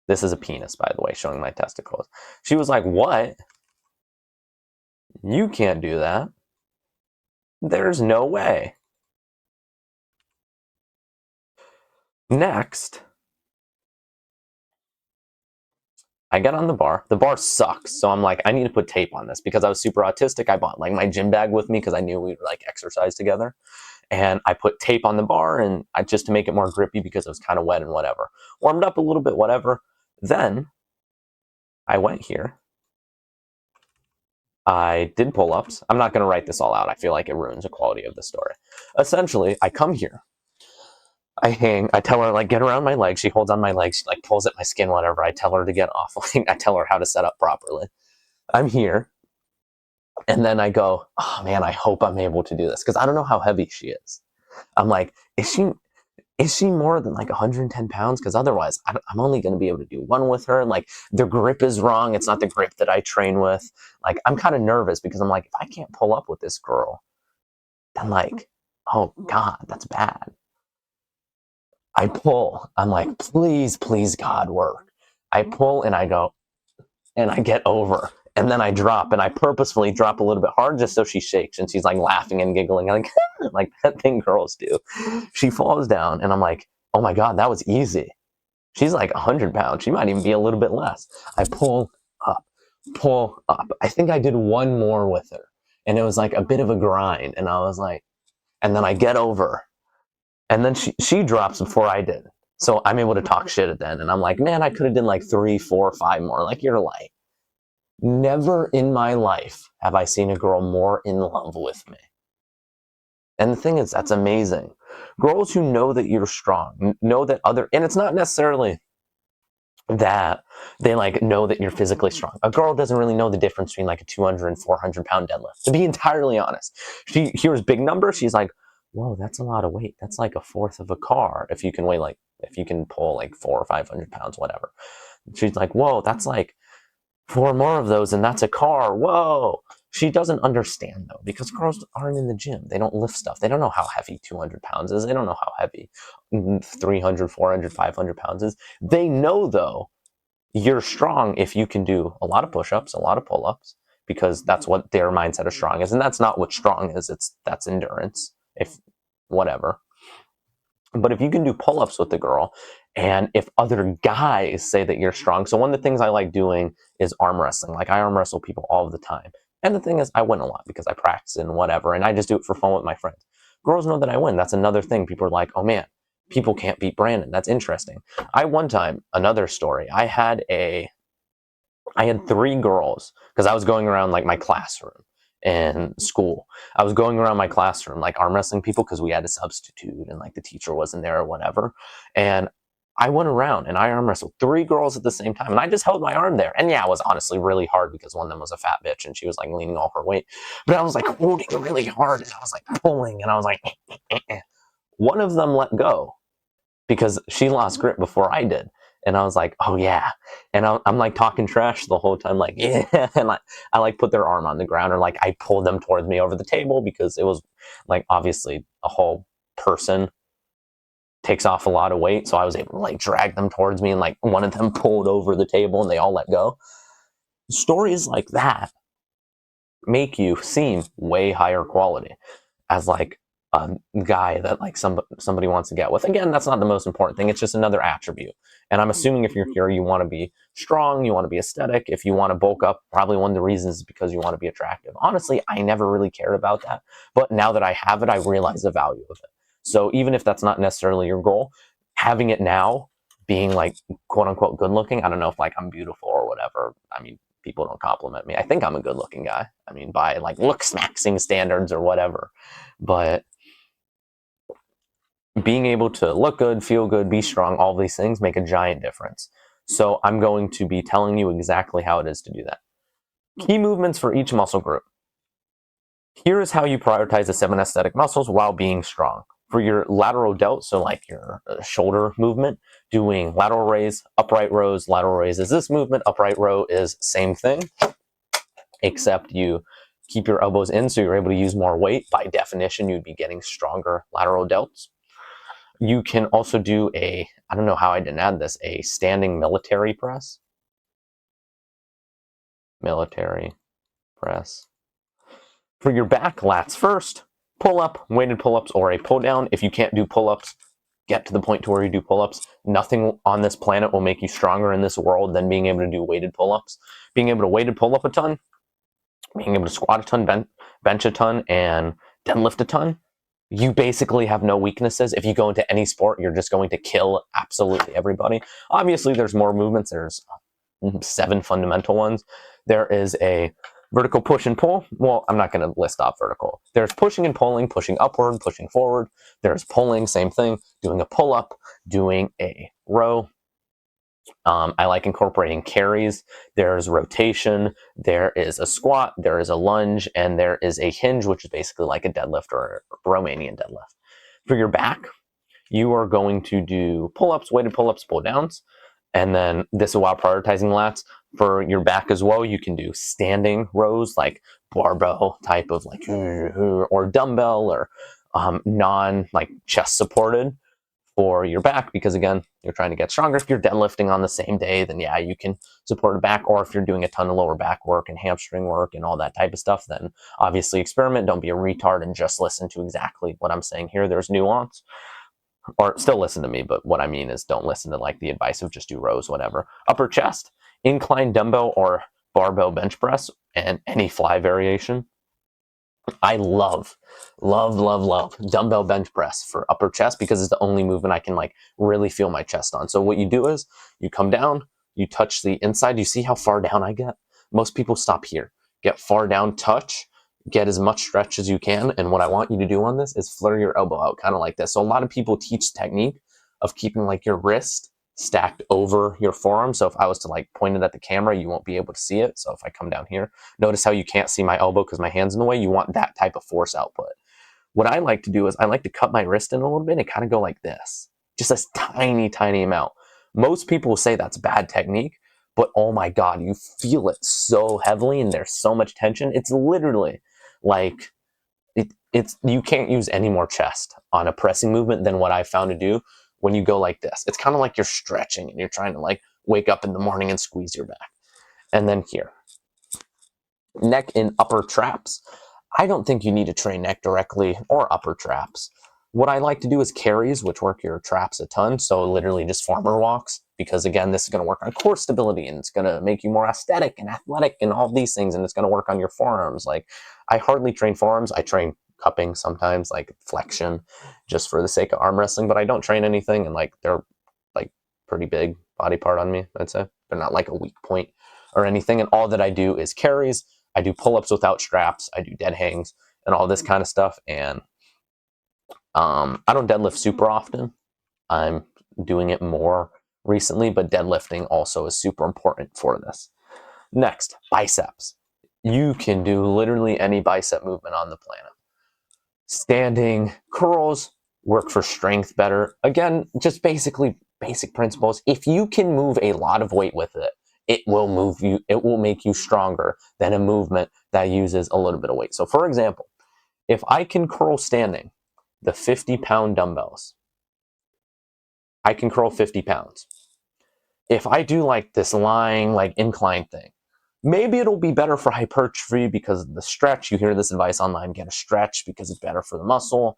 This is a penis, by the way, showing my testicles. She was like, what? You can't do that. There's no way. Next, I get on the bar. The bar sucks. So I'm like, I need to put tape on this because I was super autistic. I bought like my gym bag with me because I knew we would like exercise together. And I put tape on the bar and just to make it more grippy because it was kind of wet and whatever. Warmed up a little bit, whatever. Then I went here. I did pull-ups. I'm not going to write this all out. I feel like it ruins the quality of the story. Essentially, I come here. I hang. I tell her like get around my legs. She holds on my legs. She like pulls at my skin, whatever. I tell her to get off. I tell her how to set up properly. I'm here, and then I go, oh man, I hope I'm able to do this because I don't know how heavy she is. I'm like, is she more than like 110 pounds? Because otherwise, I'm only going to be able to do one with her. And like the grip is wrong. It's not the grip that I train with. Like I'm kind of nervous because I'm like, if I can't pull up with this girl, then like, oh God, that's bad. I pull. I'm like, please, please, God, work. I pull and I go, and I get over. And then I drop, and I purposefully drop a little bit hard just so she shakes, and she's like laughing and giggling, like like that thing girls do. She falls down, and I'm like, oh my God, that was easy. She's like 100 pounds. She might even be a little bit less. I pull up, pull up. I think I did one more with her, and it was like a bit of a grind. And I was like, and then I get over, and then she drops before I did. So I'm able to talk shit at then. And I'm like, man, I could have done like 3, 4, 5 more. Like, you're light. Never in my life have I seen a girl more in love with me. And the thing is, that's amazing. Girls who know that you're strong, know that and it's not necessarily that they like know that you're physically strong. A girl doesn't really know the difference between like a 200 and 400 pound deadlift. To be entirely honest, she hears big numbers. She's like, whoa, that's a lot of weight. That's like a fourth of a car. If you can if you can pull like 400 or 500 pounds, whatever. She's like, whoa, that's like 4 more of those and that's a car. Whoa. She doesn't understand though, because girls aren't in the gym. They don't lift stuff. They don't know how heavy 200 pounds is. They don't know how heavy 300, 400, 500 pounds is. They know though, you're strong if you can do a lot of push-ups, a lot of pull-ups, because that's what their mindset of strong is. And that's not what strong is. That's endurance, if whatever. But if you can do pull-ups with the girl, and if other guys say that you're strong, so one of the things I like doing is arm wrestling. Like I arm wrestle people all the time. And the thing is, I win a lot because I practice and whatever, and I just do it for fun with my friends. Girls know that I win. That's another thing. People are like, oh man, people can't beat Brandon. That's interesting. One time, another story, I had 3 girls because I was going around like my classroom in school. I was going around my classroom like arm wrestling people because we had a substitute and like the teacher wasn't there or whatever. And I went around and I arm wrestled 3 girls at the same time, and I just held my arm there. And yeah, it was honestly really hard because one of them was a fat bitch and she was like leaning all her weight. But I was like holding really hard and I was like pulling and I was like, one of them let go because she lost grip before I did. And I was like, oh yeah. And I'm like talking trash the whole time, like, yeah. And I like put their arm on the ground, or like I pulled them towards me over the table because it was like obviously a whole person takes off a lot of weight. So I was able to like drag them towards me, and like one of them pulled over the table and they all let go. Stories like that make you seem way higher quality as like a guy that like somebody wants to get with. Again, that's not the most important thing. It's just another attribute. And I'm assuming if you're here, you want to be strong, you want to be aesthetic. If you want to bulk up, probably one of the reasons is because you want to be attractive. Honestly, I never really cared about that. But now that I have it, I realize the value of it. So even if that's not necessarily your goal, having it now, being like quote unquote good looking, I don't know if like I'm beautiful or whatever. I mean, people don't compliment me. I think I'm a good looking guy. I mean, by like looks maxing standards or whatever. But being able to look good, feel good, be strong, all these things make a giant difference. So I'm going to be telling you exactly how it is to do that. Key movements for each muscle group. Here is how you prioritize the 7 aesthetic muscles while being strong. For your lateral delt, so like your shoulder movement, doing lateral raise, upright rows. Lateral raise is this movement, upright row is same thing, except you keep your elbows in so you're able to use more weight. By definition, you'd be getting stronger lateral delts. You can also do I don't know how I didn't add this, a standing military press. Military press. For your back, lats first, pull up, weighted pull-ups, or a pull down. If you can't do pull-ups, get to the point to where you do pull-ups. Nothing on this planet will make you stronger in this world than being able to do weighted pull-ups. Being able to weighted pull up a ton, being able to squat a ton, bench a ton, and deadlift a ton, you basically have no weaknesses. If you go into any sport, you're just going to kill absolutely everybody. Obviously, there's more movements. There's 7 fundamental ones. There is a vertical push and pull. Well, I'm not going to list off vertical. There's pushing and pulling, pushing upward, pushing forward. There's pulling, same thing, doing a pull-up, doing a row. I like incorporating carries. There's rotation, there is a squat, there is a lunge, and there is a hinge, which is basically like a deadlift or a Romanian deadlift. For your back, you are going to do pull-ups, weighted pull-ups, pull-downs, and then this is while prioritizing lats. For your back as well, you can do standing rows, like barbell type of like, or dumbbell, or non like chest supported for your back, because again, you're trying to get stronger. If you're deadlifting on the same day, then yeah, you can support a back. Or if you're doing a ton of lower back work and hamstring work and all that type of stuff, then obviously experiment. Don't be a retard and just listen to exactly what I'm saying here. There's nuance. Or still listen to me, but what I mean is don't listen to like the advice of just do rows, whatever. Upper chest, incline dumbbell or barbell bench press, and any fly variation. I love dumbbell bench press for upper chest because it's the only movement I can like really feel my chest on. So what you do is you come down, you touch the inside. You see how far down I get? Most people stop here. Get far down, touch, get as much stretch as you can. And what I want you to do on this is flare your elbow out, kind of like this. So a lot of people teach technique of keeping like your wrist stacked over your forearm. So if I was to like point it at the camera, you won't be able to see it. So if I come down here, notice how you can't see my elbow because my hand's in the way. You want that type of force output. What I like to do is I like to cut my wrist in a little bit and kind of go like this, just a tiny, tiny amount. Most people will say that's bad technique, but oh my God, you feel it so heavily and there's so much tension. It's literally like, it's you can't use any more chest on a pressing movement than what I found to do when you go like this. It's kind of like you're stretching and you're trying to like wake up in the morning and squeeze your back. And then here, neck and upper traps. I don't think you need to train neck directly or upper traps. What I like to do is carries, which work your traps a ton. So literally just farmer walks, because again, this is going to work on core stability and it's going to make you more aesthetic and athletic and all these things. And it's going to work on your forearms. Like I hardly train forearms. I train cupping sometimes, like flexion, just for the sake of arm wrestling, but I don't train anything. And like, they're like pretty big body part on me, I'd say. They're not like a weak point or anything. And all that I do is carries. I do pull-ups without straps. I do dead hangs and all this kind of stuff. And I don't deadlift super often. I'm doing it more recently, but deadlifting also is super important for this. Next, biceps. You can do literally any bicep movement on the planet. Standing curls work for strength better. Again, just basically basic principles. If you can move a lot of weight with it, it will make you stronger than a movement that uses a little bit of weight. So for example, if I can curl standing the 50-pound dumbbells, I can curl 50 pounds. If I do like this lying, like incline thing, maybe it'll be better for hypertrophy because of the stretch. You hear this advice online, get a stretch because it's better for the muscle.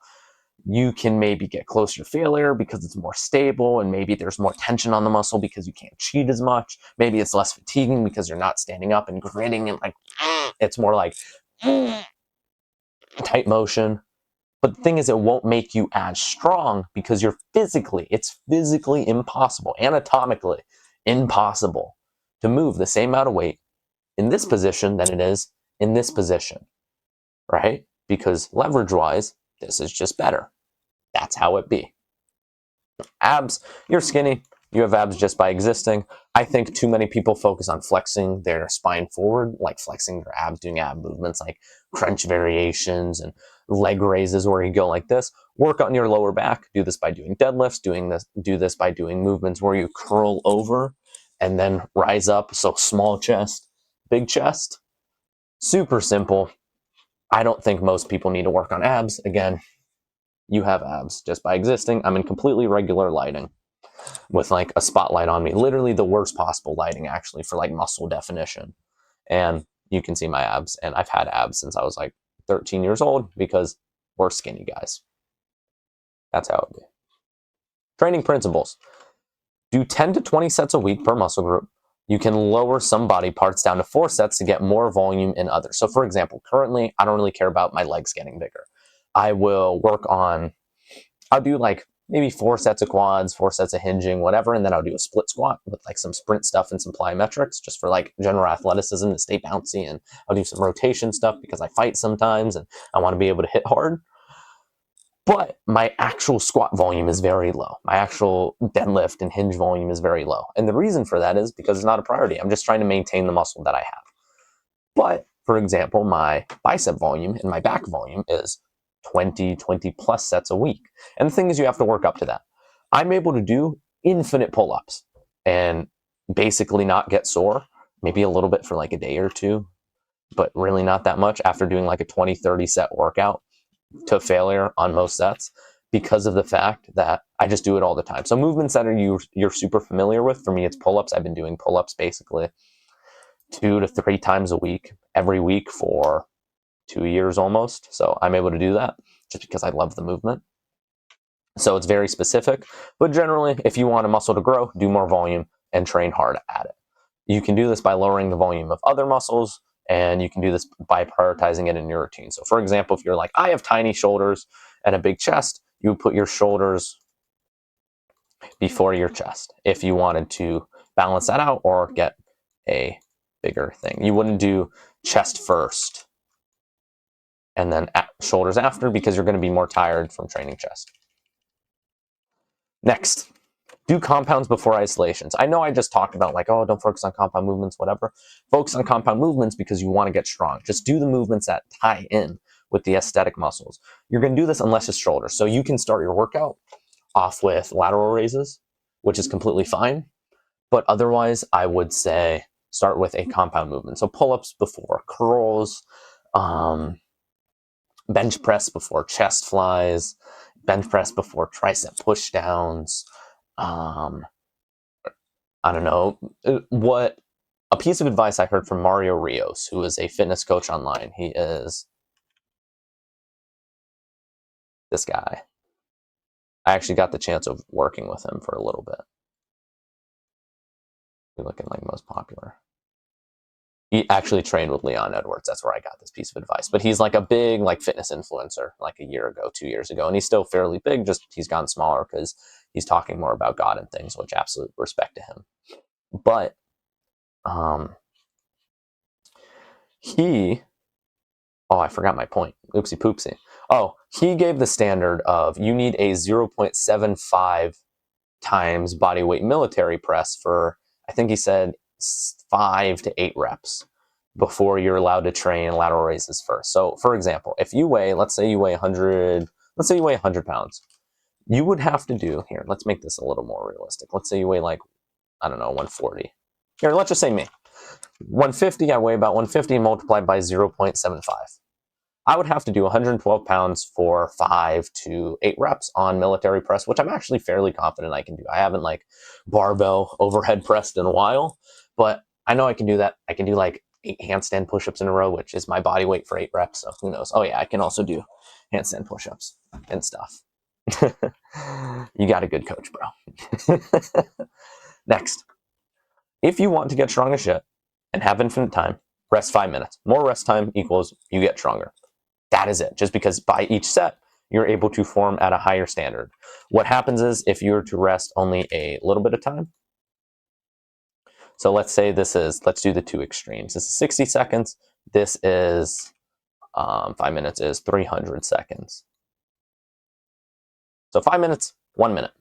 You can maybe get closer to failure because it's more stable, and maybe there's more tension on the muscle because you can't cheat as much. Maybe it's less fatiguing because you're not standing up and gritting and like, it's more like tight motion. But the thing is, it won't make you as strong because it's physically impossible, anatomically impossible to move the same amount of weight in this position than it is in this position, right? Because leverage-wise, this is just better. That's how it be. Abs, you're skinny. You have abs just by existing. I think too many people focus on flexing their spine forward, like flexing their abs, doing ab movements like crunch variations and leg raises where you go like this. Work on your lower back. Do this by doing deadlifts. Do this by doing movements where you curl over and then rise up. So small chest, big chest. Super simple. I don't think most people need to work on abs. Again, you have abs just by existing. I'm in completely regular lighting with like a spotlight on me, literally the worst possible lighting actually for like muscle definition. And you can see my abs, and I've had abs since I was like 13 years old because we're skinny guys. That's how it be. Training principles. Do 10 to 20 sets a week per muscle group. You can lower some body parts down to 4 sets to get more volume in others. So for example, currently I don't really care about my legs getting bigger. I'll do like maybe 4 sets of quads, 4 sets of hinging, whatever, and then I'll do a split squat with like some sprint stuff and some plyometrics just for like general athleticism to stay bouncy, and I'll do some rotation stuff because I fight sometimes and I want to be able to hit hard. But my actual squat volume is very low. My actual deadlift and hinge volume is very low. And the reason for that is because it's not a priority. I'm just trying to maintain the muscle that I have. But for example, my bicep volume and my back volume is 20 plus sets a week. And the thing is, you have to work up to that. I'm able to do infinite pull-ups and basically not get sore, maybe a little bit for like a day or two, but really not that much after doing like a 20-30 set workout to failure on most sets because of the fact that I just do it all the time. So movements that you're super familiar with, for me, it's pull-ups. I've been doing pull-ups basically 2 to 3 times a week, every week for 2 years almost. So I'm able to do that just because I love the movement. So it's very specific, but generally, if you want a muscle to grow, do more volume and train hard at it. You can do this by lowering the volume of other muscles, and you can do this by prioritizing it in your routine. So for example, if you're like, I have tiny shoulders and a big chest, you would put your shoulders before your chest if you wanted to balance that out or get a bigger thing. You wouldn't do chest first and then shoulders after because you're going to be more tired from training chest. Next, do compounds before isolations. I know I just talked about like, oh, don't focus on compound movements, whatever. Focus on compound movements because you want to get strong. Just do the movements that tie in with the aesthetic muscles. You're going to do this unless it's shoulders. So you can start your workout off with lateral raises, which is completely fine. But otherwise, I would say start with a compound movement. So pull-ups before curls, bench press before chest flies, bench press before tricep pushdowns. I don't know what a piece of advice I heard from Mario Rios, who is a fitness coach online. He is this guy. I actually got the chance of working with him for a little bit. You're looking like most popular. He actually trained with Leon Edwards. That's where I got this piece of advice. But he's like a big like fitness influencer like a year ago, 2 years ago. And he's still fairly big, just he's gotten smaller because he's talking more about God and things, which absolute respect to him. But I forgot my point. Oopsie poopsie. Oh, he gave the standard of you need a 0.75 times body weight military press for, I think he said 5 to 8 reps before you're allowed to train lateral raises first. So for example, if you weigh, let's say you weigh 100 pounds, you would have to do, here, let's make this a little more realistic. Let's say you weigh like, I don't know, 140. Here, let's just say me. 150, I weigh about 150 multiplied by 0.75. I would have to do 112 pounds for 5 to 8 reps on military press, which I'm actually fairly confident I can do. I haven't like barbell overhead pressed in a while, but I know I can do that. I can do like 8 handstand push-ups in a row, which is my body weight for 8 reps, so who knows. Oh yeah, I can also do handstand push-ups and stuff. You got a good coach, bro. Next, if you want to get strong as shit and have infinite time, rest 5 minutes. More rest time equals you get stronger. That is it. Just because by each set, you're able to form at a higher standard. What happens is if you were to rest only a little bit of time, so let's say this is, let's do the 2 extremes. This is 60 seconds. This is 5 minutes is 300 seconds. So 5 minutes, 1 minute.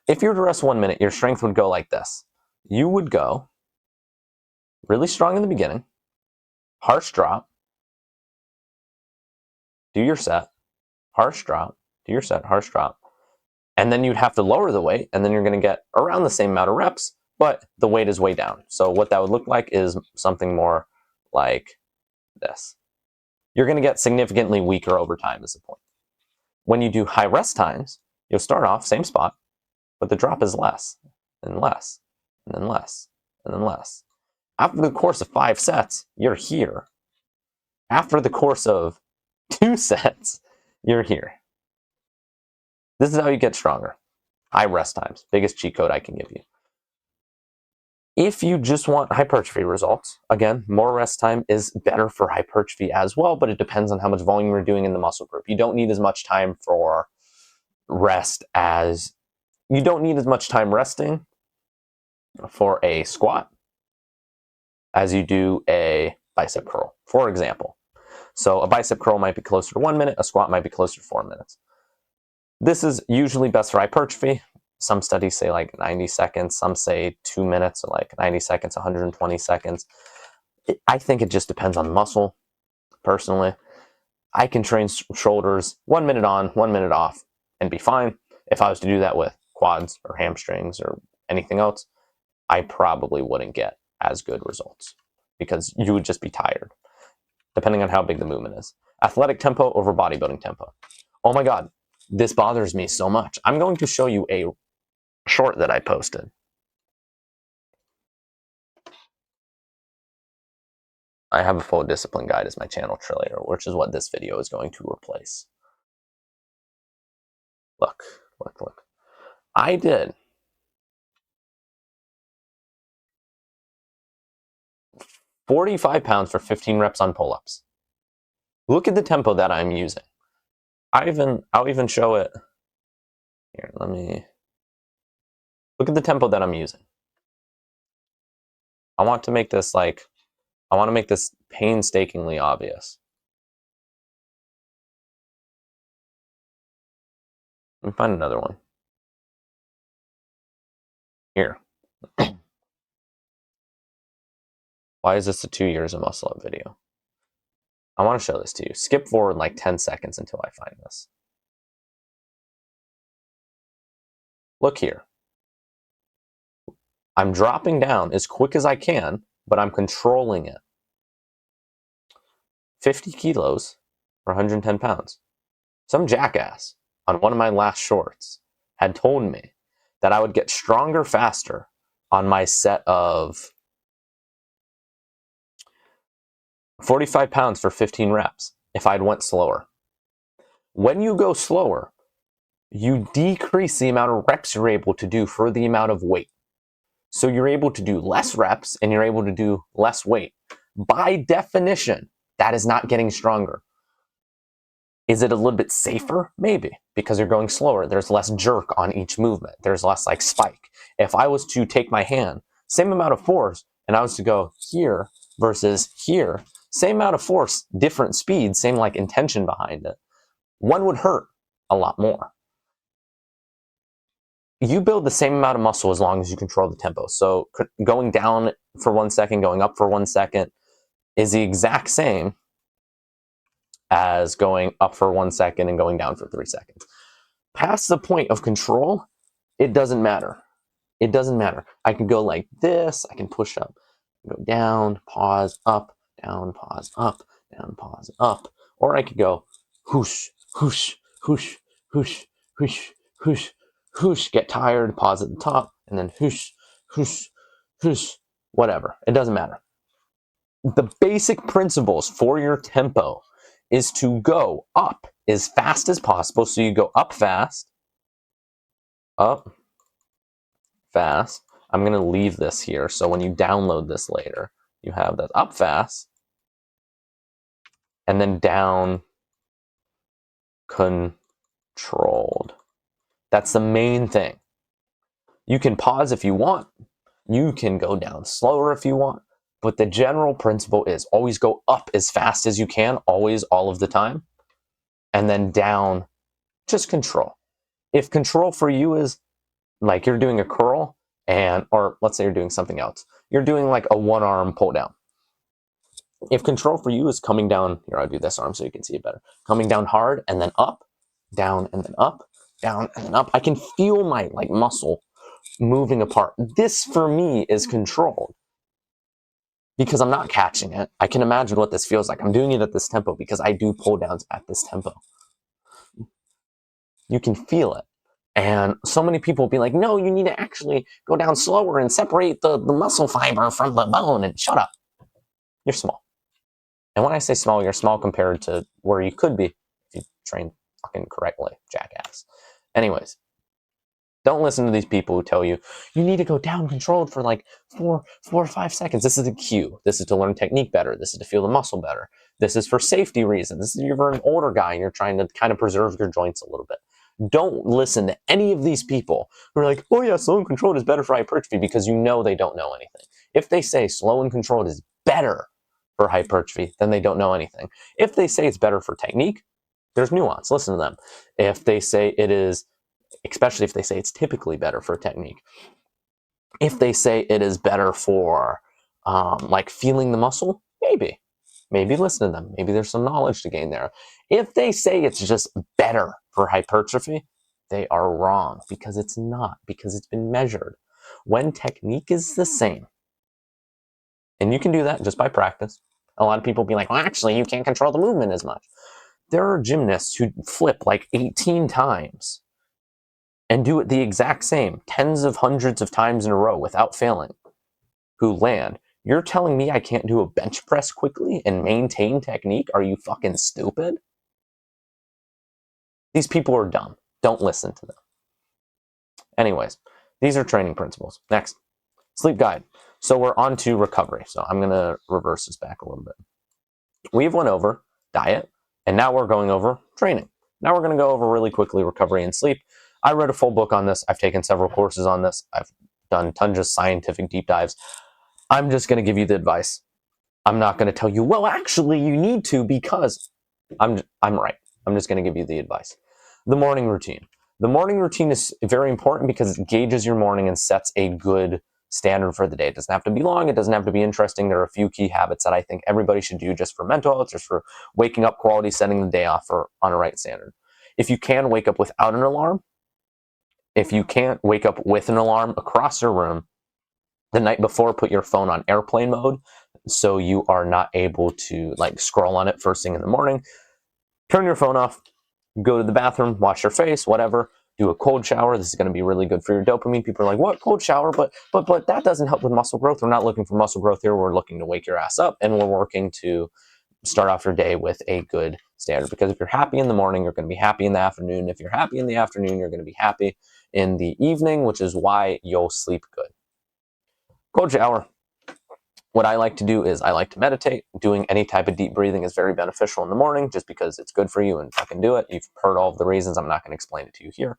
If you were to rest 1 minute, your strength would go like this. You would go really strong in the beginning, harsh drop, do your set, harsh drop, do your set, harsh drop, and then you'd have to lower the weight, and then you're going to get around the same amount of reps, but the weight is way down. So what that would look like is something more like this. You're going to get significantly weaker over time is the point. When you do high rest times, you'll start off same spot, but the drop is less, and less, and then less, and then less. After the course of 5 sets, you're here. After the course of 2 sets, you're here. This is how you get stronger. High rest times. Biggest cheat code I can give you. If you just want hypertrophy results, again, more rest time is better for hypertrophy as well, but it depends on how much volume you're doing in the muscle group. You don't need as much time for rest as, you don't need as much time resting for a squat as you do a bicep curl, for example. So a bicep curl might be closer to 1 minute, a squat might be closer to 4 minutes. This is usually best for hypertrophy. Some studies say like 90 seconds, some say 2 minutes, or like 90 seconds, 120 seconds. I think it just depends on muscle, personally. I can train shoulders 1 minute on, 1 minute off, and be fine. If I was to do that with quads or hamstrings or anything else, I probably wouldn't get as good results because you would just be tired, depending on how big the movement is. Athletic tempo over bodybuilding tempo. Oh my God, this bothers me so much. I'm going to show you a short that I posted. I have a full discipline guide as my channel trailer, which is what this video is going to replace. Look, look, look. I did 45 pounds for 15 reps on pull-ups. Look at the tempo that I'm using. I'll even show it. Here, let me look at the tempo that I'm using. I want to make this painstakingly obvious. Let me find another one. Here. Why is this a 2 years of muscle up video? I want to show this to you. Skip forward like 10 seconds until I find this. Look here. I'm dropping down as quick as I can, but I'm controlling it. 50 kilos for 110 pounds. Some jackass on one of my last shorts had told me that I would get stronger faster on my set of 45 pounds for 15 reps if I'd went slower. When you go slower, you decrease the amount of reps you're able to do for the amount of weight. So you're able to do less reps and you're able to do less weight. By definition, that is not getting stronger. Is it a little bit safer? Maybe, because you're going slower. There's less jerk on each movement. There's less like spike. If I was to take my hand, same amount of force, and I was to go here versus here, same amount of force, different speed, same like intention behind it, one would hurt a lot more. you build the same amount of muscle as long as you control the tempo. So going down for 1 second, going up for 1 second is the exact same as going up for 1 second and going down for 3 seconds. Past the point of control, it doesn't matter. It doesn't matter. I can go like this. I can push up, go down, pause, up, down, pause, up, down, pause, up. Or I could go whoosh, whoosh, whoosh, whoosh, whoosh, whoosh, whoosh, get tired, pause at the top, and then whoosh, whoosh, whoosh, whatever. It doesn't matter. The basic principles for your tempo is to go up as fast as possible. So you go up fast, up fast. I'm going to leave this here. So when you download this later, you have that up fast and then down controlled. That's the main thing. You can pause if you want. You can go down slower if you want. But the general principle is always go up as fast as you can, always, all of the time. And then down, just control. If control for you is like you're doing a curl, or let's say you're doing something else. You're doing like a one arm pull down. If control for you is coming down, here I'll do this arm so you can see it better. Coming down hard and then up, down and then up, down and then up. I can feel my like muscle moving apart. This for me is controlled because I'm not catching it. I can imagine what this feels like. I'm doing it at this tempo because I do pull downs at this tempo. You can feel it. And so many people will be like, no, you need to actually go down slower and separate the muscle fiber from the bone. And shut up. You're small. And when I say small, you're small compared to where you could be if you train fucking correctly, jackass. Anyways, don't listen to these people who tell you, you need to go down controlled for like 4 or 5 seconds. This is the cue. This is to learn technique better. This is to feel the muscle better. This is for safety reasons. This is if you're an older guy and you're trying to kind of preserve your joints a little bit. Don't listen to any of these people who are like, oh yeah, slow and controlled is better for hypertrophy, because you know they don't know anything. If they say slow and controlled is better for hypertrophy, then they don't know anything. If they say it's better for technique, there's nuance. Listen to them. If they say it is, especially if they say it's typically better for technique, if they say it is better for like feeling the muscle, maybe listen to them. Maybe there's some knowledge to gain there. If they say it's just better for hypertrophy, they are wrong, because it's not, because it's been measured. When technique is the same, and you can do that just by practice. A lot of people be like, well, actually, you can't control the movement as much. There are gymnasts who flip like 18 times and do it the exact same, tens of hundreds of times in a row without failing, who land. You're telling me I can't do a bench press quickly and maintain technique? Are you fucking stupid? These people are dumb. Don't listen to them. Anyways, these are training principles. Next, sleep guide. So we're on to recovery. So I'm going to reverse this back a little bit. We've went over diet, and now we're going over training. Now we're going to go over really quickly recovery and sleep. I read a full book on this. I've taken several courses on this. I've done tons of scientific deep dives. I'm just going to give you the advice. I'm not going to tell you, well, actually, you need to, because I'm right. I'm just going to give you the advice. The morning routine. The morning routine is very important because it gauges your morning and sets a good standard for the day. It doesn't have to be long. It doesn't have to be interesting. There are a few key habits that I think everybody should do just for mental health, just for waking up quality, setting the day off on a right standard. If you can wake up without an alarm, if you can't wake up with an alarm across your room, the night before, put your phone on airplane mode so you are not able to like scroll on it first thing in the morning. Turn your phone off, go to the bathroom, wash your face, whatever. Do a cold shower. This is going to be really good for your dopamine. People are like, what, cold shower? But that doesn't help with muscle growth. We're not looking for muscle growth here. We're looking to wake your ass up, and we're working to start off your day with a good standard. Because if you're happy in the morning, you're going to be happy in the afternoon. If you're happy in the afternoon, you're going to be happy in the evening, which is why you'll sleep good. Cold shower. What I like to do is I like to meditate. Doing any type of deep breathing is very beneficial in the morning just because it's good for you, and fucking do it. You've heard all of the reasons. I'm not going to explain it to you here.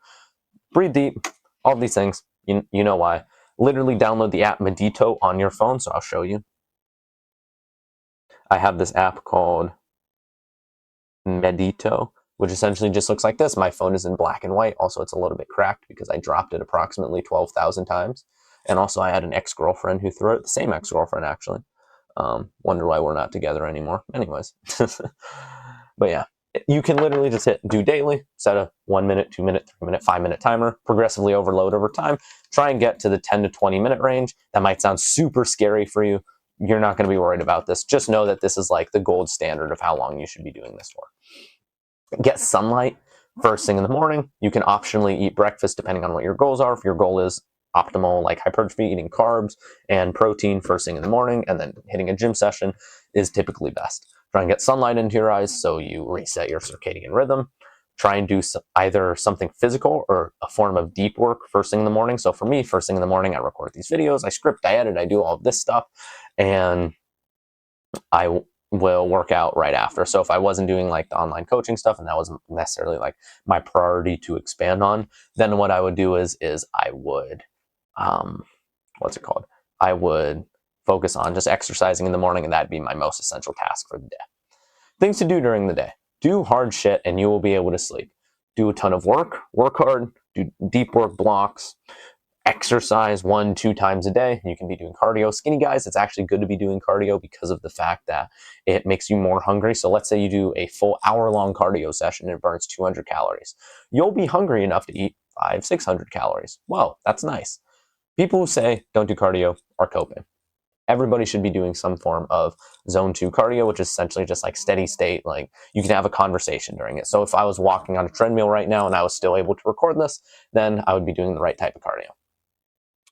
Breathe deep. All of these things. You know why. Literally download the app Medito on your phone, so I'll show you. I have this app called Medito. which essentially just looks like this. My phone is in black and white. Also, it's a little bit cracked because I dropped it approximately 12,000 times. And also, I had an ex-girlfriend who threw it, the same ex-girlfriend, actually. Wonder why we're not together anymore. Anyways. But yeah, you can literally just hit do daily, set a 1 minute, 2 minute, 3 minute, 5 minute timer, progressively overload over time, try and get to the 10 to 20 minute range. That might sound super scary for you. You're not going to be worried about this. Just know that this is like the gold standard of how long you should be doing this for. Get sunlight first thing in the morning. You can optionally eat breakfast depending on what your goals are. If your goal is optimal, like hypertrophy, eating carbs and protein first thing in the morning, and then hitting a gym session is typically best. Try and get sunlight into your eyes so you reset your circadian rhythm. Try and do either something physical or a form of deep work first thing in the morning. So for me, first thing in the morning, I record these videos, I script, I edit, I do all of this stuff, and I will work out right after. So if I wasn't doing like the online coaching stuff and that wasn't necessarily like my priority to expand on, then what I would do is I would, what's it called? I would focus on just exercising in the morning, and that'd be my most essential task for the day. Things to do during the day. Do hard shit and you will be able to sleep. Do a ton of work hard, do deep work blocks, exercise 1-2 times a day. You can be doing cardio. Skinny guys, it's actually good to be doing cardio because of the fact that it makes you more hungry. So let's say you do a full hour-long cardio session and it burns 200 calories. You'll be hungry enough to eat 500-600 calories. Whoa, that's nice. People who say don't do cardio are coping. Everybody should be doing some form of zone 2 cardio, which is essentially just like steady state. Like you can have a conversation during it. So if I was walking on a treadmill right now and I was still able to record this, then I would be doing the right type of cardio.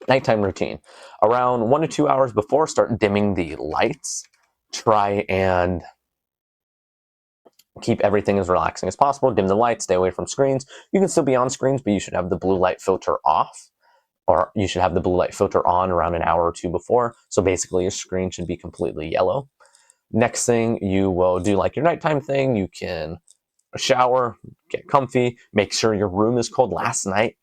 Nighttime routine. Around 1 to 2 hours before, start dimming the lights. Try and keep everything as relaxing as possible. Dim the lights, stay away from screens. You can still be on screens, but you should have the blue light filter off, or you should have the blue light filter on around an hour or two before. So basically your screen should be completely yellow. Next thing, you will do like your nighttime thing. You can shower, get comfy, make sure your room is cold. Last night,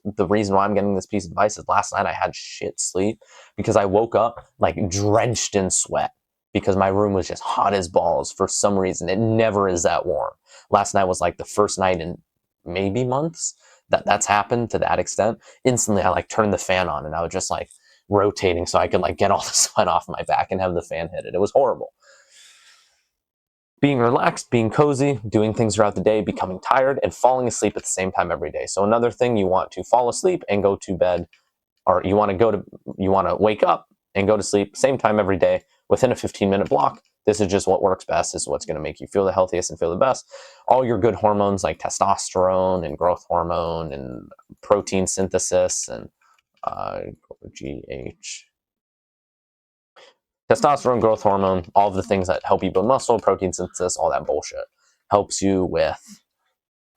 the reason why I'm getting this piece of advice is last night I had shit sleep because I woke up like drenched in sweat because my room was just hot as balls for some reason. It never is that warm. Last night was like the first night in maybe months that's happened to that extent. Instantly, I like turned the fan on and I was just like rotating so I could like get all the sweat off my back and have the fan hit it. It was horrible. Being relaxed, being cozy, doing things throughout the day, becoming tired, and falling asleep at the same time every day. So another thing, you want to fall asleep and go to bed, or you want to wake up and go to sleep same time every day within a 15-minute block. This is just what works best. This is what's going to make you feel the healthiest and feel the best. All your good hormones like testosterone and growth hormone and protein synthesis and testosterone, growth hormone, all of the things that help you build muscle, protein synthesis, all that bullshit helps you with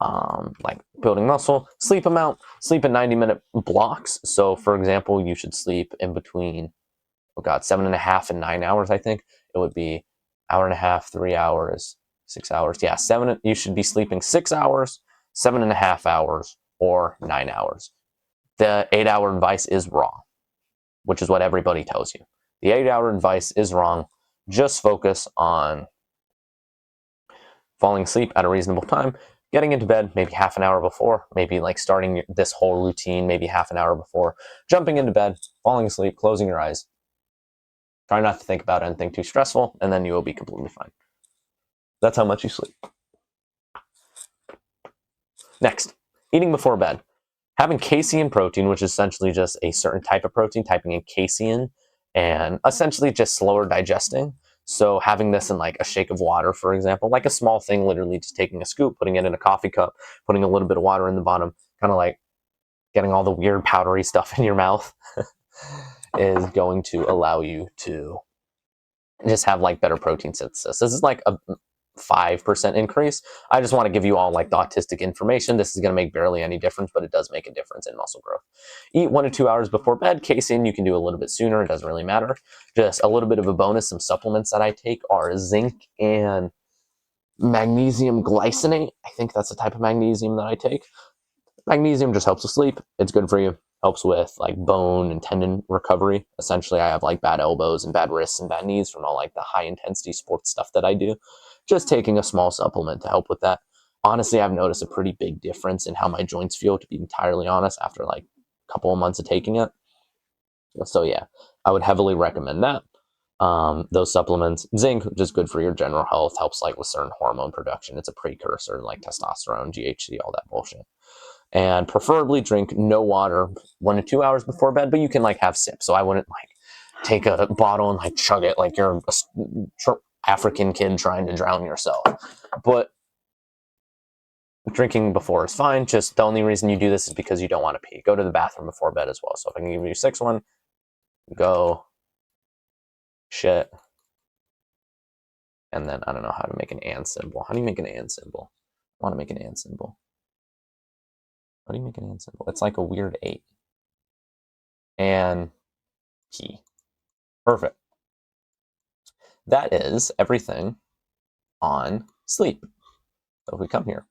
like building muscle. Sleep amount, sleep in 90-minute blocks. So for example, you should sleep in between 7.5 and 9 hours. I think it would be hour and a half, 3 hours, 6 hours. Yeah, you should be sleeping 6 hours, 7.5 hours, or 9 hours. The 8-hour advice is wrong, which is what everybody tells you. The 8-hour advice is wrong. Just focus on falling asleep at a reasonable time, getting into bed maybe half an hour before, maybe like starting this whole routine maybe half an hour before, jumping into bed, falling asleep, closing your eyes. Try not to think about anything too stressful, and then you will be completely fine. That's how much you sleep. Next, eating before bed. Having casein protein, which is essentially just a certain type of protein, typing in casein, and essentially just slower digesting. So having this in like a shake of water, for example, like a small thing, literally just taking a scoop, putting it in a coffee cup, putting a little bit of water in the bottom, kind of like getting all the weird powdery stuff in your mouth is going to allow you to just have like better protein synthesis. This is like a 5% increase. I just want to give you all like the autistic information. This is going to make barely any difference, but it does make a difference in muscle growth. Eat 1 to 2 hours before bed. Casein, you can do a little bit sooner. It doesn't really matter. Just a little bit of a bonus. Some supplements that I take are zinc and magnesium glycinate. I think that's the type of magnesium that I take. Magnesium just helps with sleep. It's good for you. Helps with like bone and tendon recovery. Essentially, I have like bad elbows and bad wrists and bad knees from all like the high intensity sports stuff that I do. Just taking a small supplement to help with that. honestly, I've noticed a pretty big difference in how my joints feel, to be entirely honest, after like a couple of months of taking it. So yeah, I would heavily recommend that. Those supplements, zinc, just good for your general health, helps like with certain hormone production. It's a precursor like testosterone, GHC, all that bullshit. And preferably drink no water 1 to 2 hours before bed, but you can like have sips. So I wouldn't like take a bottle and like chug it like you're a African kid trying to drown yourself. But drinking before is fine. Just the only reason you do this is because you don't want to pee. Go to the bathroom before bed as well. So if I can give you a 6-1, go, shit, and then I don't know how to make an and symbol. How do you make an and symbol? I want to make an and symbol. How do you make an and symbol? It's like a weird 8. And pee. Perfect. That is everything on sleep. So if we come here,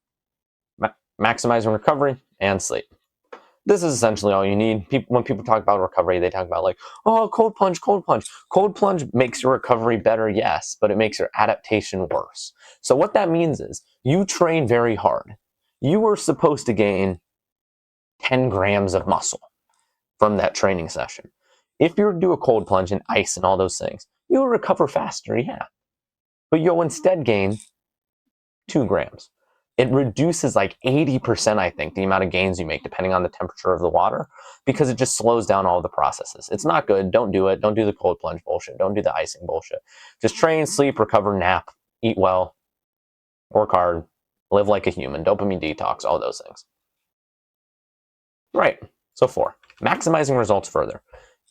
maximizing recovery and sleep. This is essentially all you need. When people talk about recovery, they talk about like, oh, cold plunge, cold plunge. Cold plunge makes your recovery better, yes, but it makes your adaptation worse. So what that means is you train very hard. You were supposed to gain 10 grams of muscle from that training session. If you were to do a cold plunge and ice and all those things, you'll recover faster, yeah. But you'll instead gain 2 grams. It reduces like 80%, I think, the amount of gains you make depending on the temperature of the water, because it just slows down all the processes. It's not good. Don't do it. Don't do the cold plunge bullshit. Don't do the icing bullshit. Just train, sleep, recover, nap, eat well, work hard, live like a human, dopamine detox, all those things. Right. So 4, maximizing results further.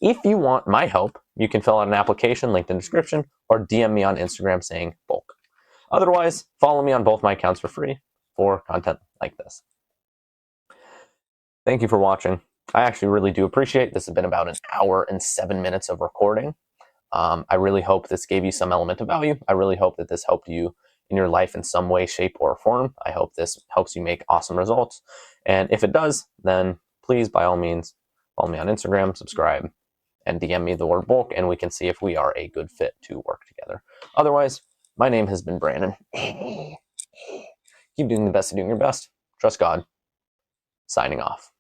If you want my help, you can fill out an application, linked in the description, or DM me on Instagram saying bulk. Otherwise, follow me on both my accounts for free for content like this. Thank you for watching. I actually really do appreciate it. This has been about 1 hour and 7 minutes of recording. I really hope this gave you some element of value. I really hope that this helped you in your life in some way, shape, or form. I hope this helps you make awesome results. And if it does, then please, by all means, follow me on Instagram, subscribe, and DM me the word bulk, and we can see if we are a good fit to work together. Otherwise, my name has been Brandon. Keep doing the best of doing your best. Trust God. Signing off.